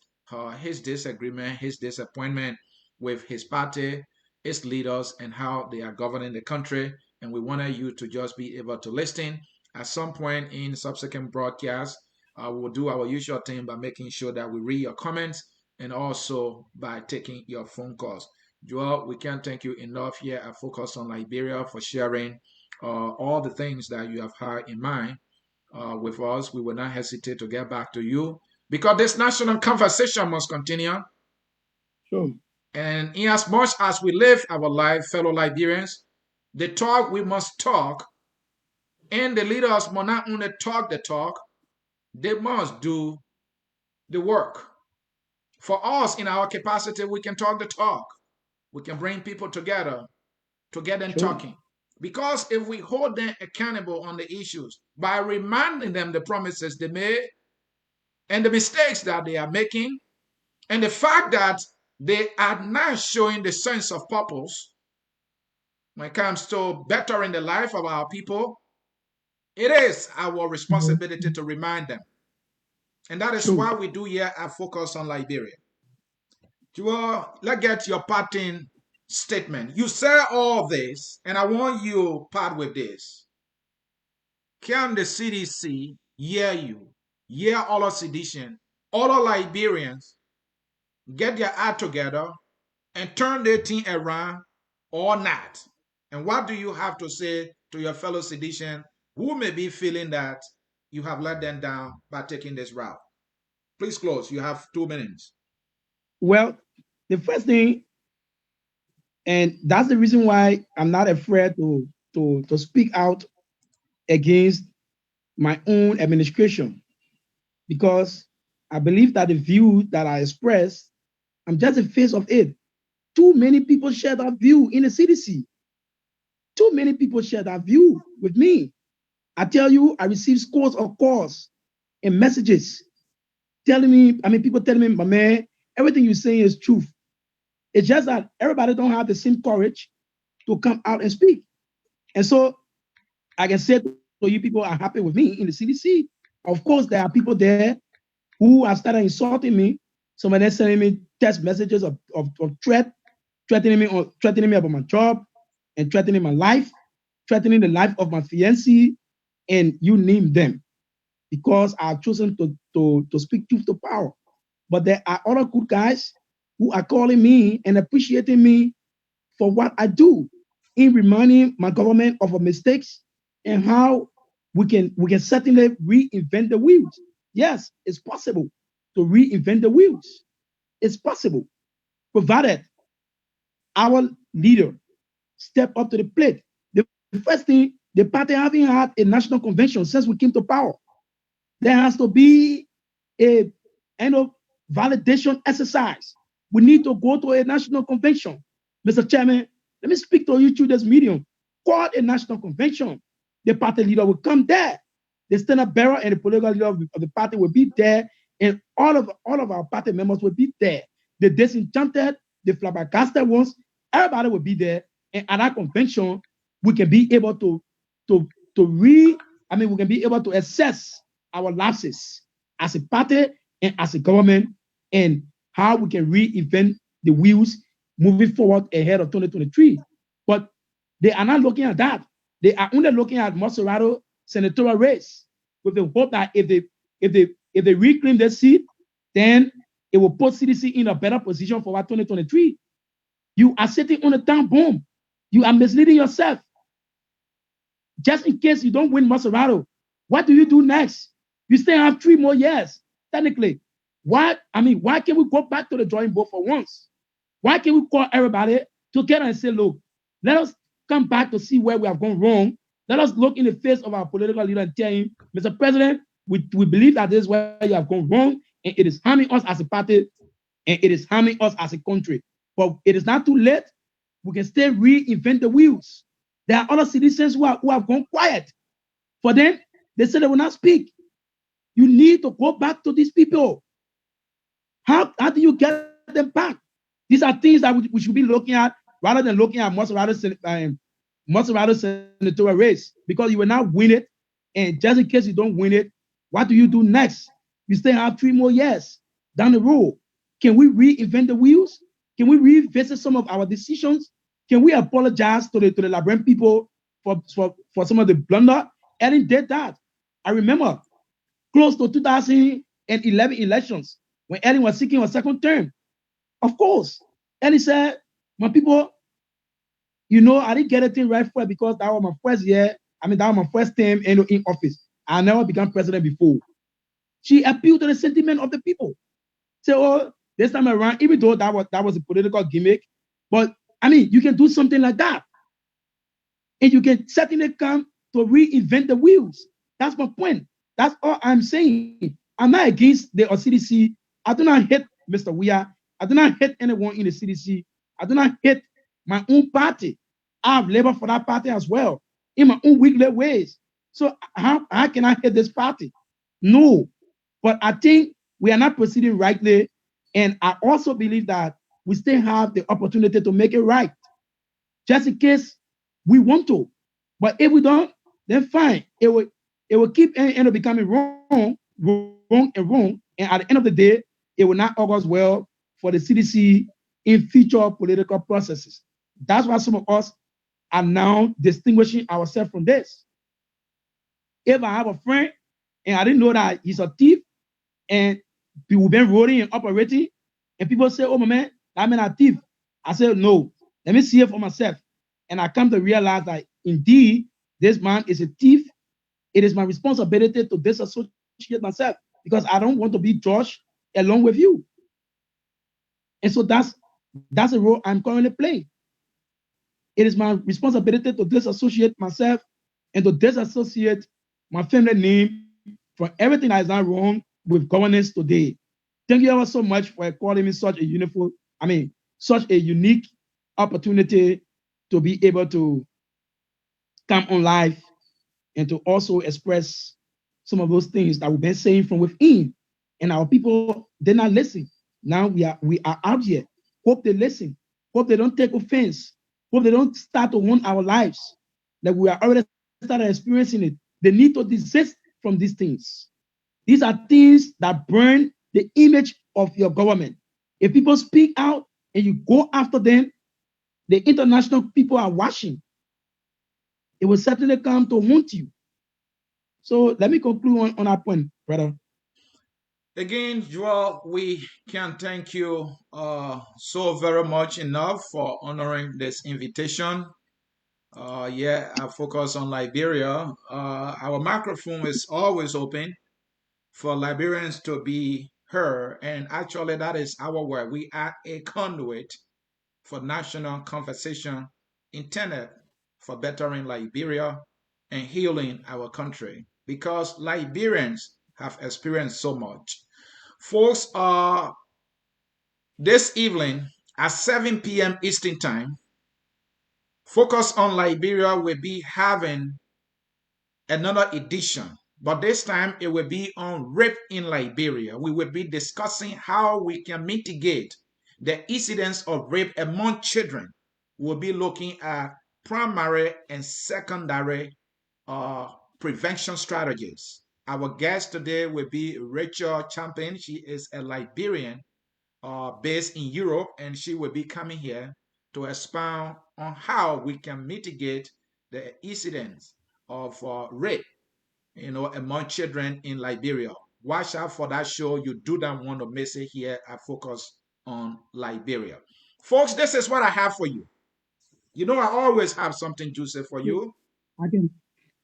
his disagreement, his disappointment with his party, its leaders, and how they are governing the country. And we wanted you to just be able to listen. At some point in subsequent broadcasts, we'll do our usual thing by making sure that we read your comments and also by taking your phone calls. Jowel, we can't thank you enough here at Focus on Liberia for sharing all the things that you have had in mind with us. We will not hesitate to get back to you because this national conversation must continue. Sure. And in as much as we live our life, fellow Liberians, the talk we must talk, and the leaders must not only talk the talk, they must do the work. For us, in our capacity, we can talk the talk. We can bring people together to get them talking. Because if we hold them accountable on the issues by reminding them the promises they made and the mistakes that they are making, and the fact that they are not showing the sense of purpose when it comes to bettering the life of our people, it is our responsibility to remind them. And that is why we do here at Focus on Liberia. Jowel, let's get your parting statement. You say all this, and I want you to part with this. Can the CDC hear you, hear all of CDCian, all of Liberians, get their act together and turn their thing around or not? And what do you have to say to your fellow CDCian who may be feeling that you have let them down by taking this route? Please close. You have 2 minutes. Well, the first thing, and that's the reason why I'm not afraid to speak out against my own administration, because I believe that the view that I express, I'm just the face of it. Too many people share that view in the CDC. Too many people share that view with me. I tell you, I receive scores of calls and messages telling me, people telling me, my man, everything you're saying is truth. It's just that everybody don't have the same courage to come out and speak. And so I can say to you, people are happy with me in the CDC. Of course, there are people there who have started insulting me Some of them sending me text messages of threatening me about my job, and threatening my life, threatening the life of my fiancé, and you name them, because I've chosen to speak truth to power. But there are other good guys who are calling me and appreciating me for what I do in reminding my government of our mistakes and how we can certainly reinvent the wheels. Yes, it's possible to reinvent the wheels. It's possible, provided our leader step up to the plate. The first thing, the party having had a national convention since we came to power. There has to be a validation exercise. We need to go to a national convention. Mr. Chairman, let me speak to you through this medium. Call a national convention. The party leader will come there. The standard bearer and the political leader of the party will be there, and all of our party members will be there. The disenchanted, the flabbergasted ones, everybody will be there. And at that convention, we can be able to we can be able to assess our lapses as a party and as a government, and how we can reinvent the wheels moving forward ahead of 2023. But they are not looking at that. They are only looking at Montserrado senatorial race with the hope that if they reclaim their seat, then it will put CDC in a better position for our 2023. You are sitting on a time bomb. You are misleading yourself. Just in case you don't win Montserrado, what do you do next? You still have 3 more years, technically. Why can't we go back to the drawing board for once? Why can't we call everybody together and say, look, let us come back to see where we have gone wrong. Let us look in the face of our political leader and tell him, Mr. President, we believe that this is where you have gone wrong, and it is harming us as a party, and it is harming us as a country. But it is not too late. We can still reinvent the wheels. There are other citizens who have gone quiet. For them, they say they will not speak. You need to go back to these people. How do you get them back? These are things that we should be looking at rather than looking at Montserrado senatorial race, because you will not win it. And just in case you don't win it, what do you do next? You still have 3 more years down the road. Can we reinvent the wheels? Can we revisit some of our decisions? Can we apologize to the Liberian people for some of the blunder? Ellen did that. I remember close to 2011 elections when Ellen was seeking her second term. Of course, Ellen said, my people, I didn't get anything right for it because that was my first year. That was my first term in office. I never became president before. She appealed to the sentiment of the people. So, this time around, even though that was a political gimmick, but you can do something like that. And you can certainly come to reinvent the wheels. That's my point. That's all I'm saying. I'm not against the CDC. I do not hate Mr. Weah. I do not hate anyone in the CDC. I do not hate my own party. I have labored for that party as well in my own weekly ways. So how can I hate this party? No. But I think we are not proceeding rightly. And I also believe that we still have the opportunity to make it right, just in case we want to. But if we don't, then fine. It will keep end up becoming wrong. And at the end of the day, it will not augur well for the CDC in future political processes. That's why some of us are now distinguishing ourselves from this. If I have a friend and I didn't know that he's a thief, and we've been rolling and operating, and people say, oh, my man, I'm a thief. I said, no, let me see it for myself. And I come to realize that indeed, this man is a thief. It is my responsibility to disassociate myself because I don't want to be judged along with you. And so that's a role I'm currently playing. It is my responsibility to disassociate myself and to disassociate my family name from everything that is not wrong with governance today. Thank you ever so much for calling me such a unique opportunity to be able to come on live and to also express some of those things that we've been saying from within. And our people did not listen. Now we are out here. Hope they listen. Hope they don't take offense. Hope they don't start to want our lives. That we are already started experiencing it. They need to desist from these things. These are things that burn the image of your government. If people speak out and you go after them, the international people are watching. It will certainly come to haunt you. So let me conclude on that point, brother. Again, Jowel, we can thank you so very much enough for honoring this invitation. I focus on Liberia. Our microphone is always open for Liberians to be heard, and actually, that is our work. We are a conduit for national conversation intended for bettering Liberia and healing our country because Liberians have experienced so much. Folks, this evening at 7 p.m. Eastern Time, Focus on Liberia will be having another edition, but this time it will be on rape in Liberia. We will be discussing how we can mitigate the incidence of rape among children. We'll be looking at primary and secondary prevention strategies. Our guest today will be Rachel Champion. She is a Liberian based in Europe, and she will be coming here to expound on how we can mitigate the incidence of rape, among children in Liberia. Watch out for that show. You do not want to miss it here at Focus on Liberia. Folks, this is what I have for you. You know, I always have something juicy for you. I can.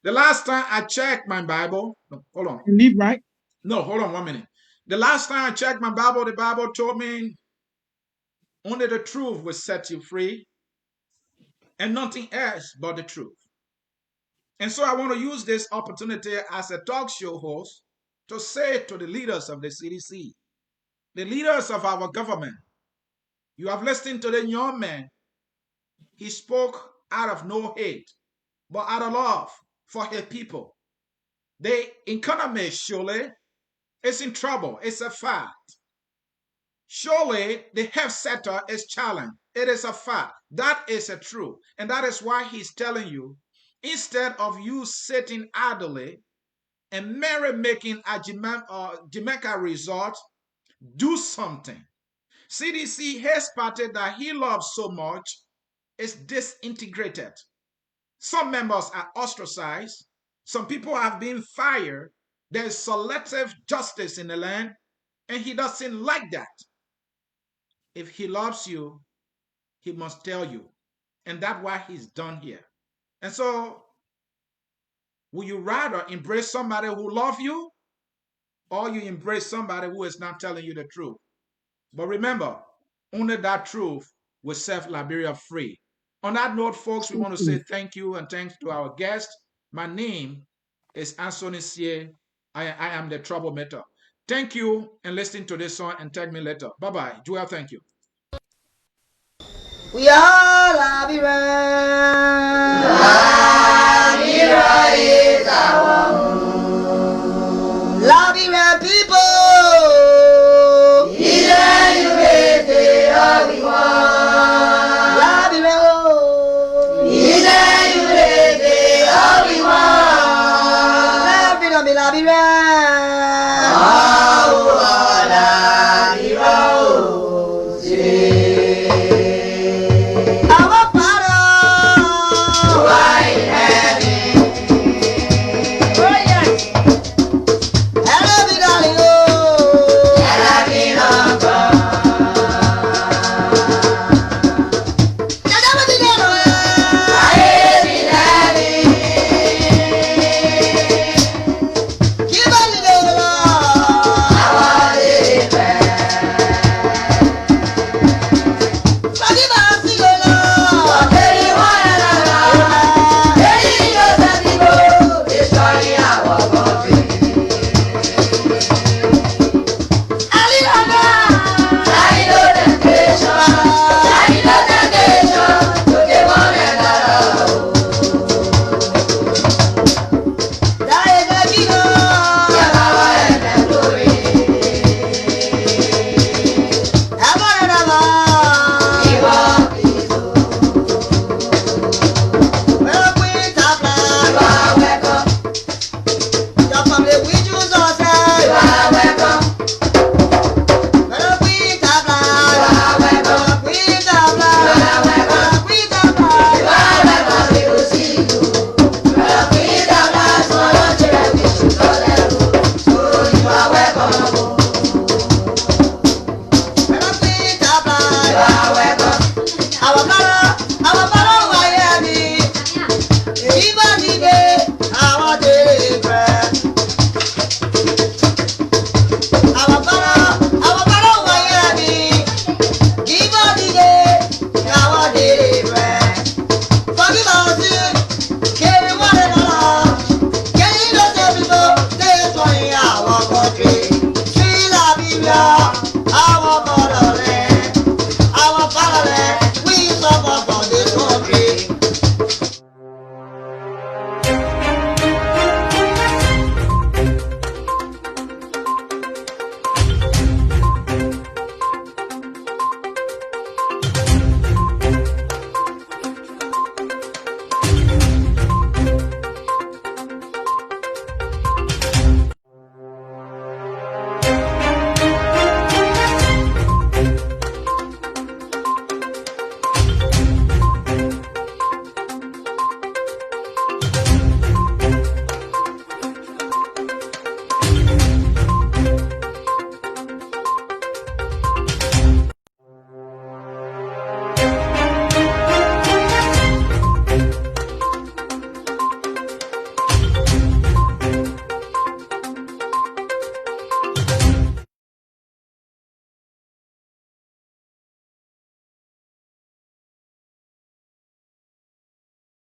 The last time I checked my Bible, no, hold on. Leave, right? No, hold on 1 minute. The last time I checked my Bible, the Bible told me only the truth will set you free and nothing else but the truth. And so I want to use this opportunity as a talk show host to say to the leaders of the CDC, the leaders of our government, you have listened to the young man. He spoke out of no hate, but out of love for his people. The economy surely is in trouble. It's a fact. Surely the health sector is challenged. It is a fact. That is a truth. And that is why he's telling you, instead of you sitting idly and merry-making a Jamaica resort, do something. CDC has party that he loves so much is disintegrated. Some members are ostracized. Some people have been fired. There's selective justice in the land, and he doesn't like that. If he loves you, he must tell you. And that's why he's done here. And so, will you rather embrace somebody who loves you, or you embrace somebody who is not telling you the truth? But remember, only that truth will set Liberia free. On that note, folks, we want to say thank you and thanks to our guest. My name is Anthony Sie. I am the troublemaker. Thank you and listen to this song and tag me later. Bye-bye. Jowel, thank you. We are Liberia.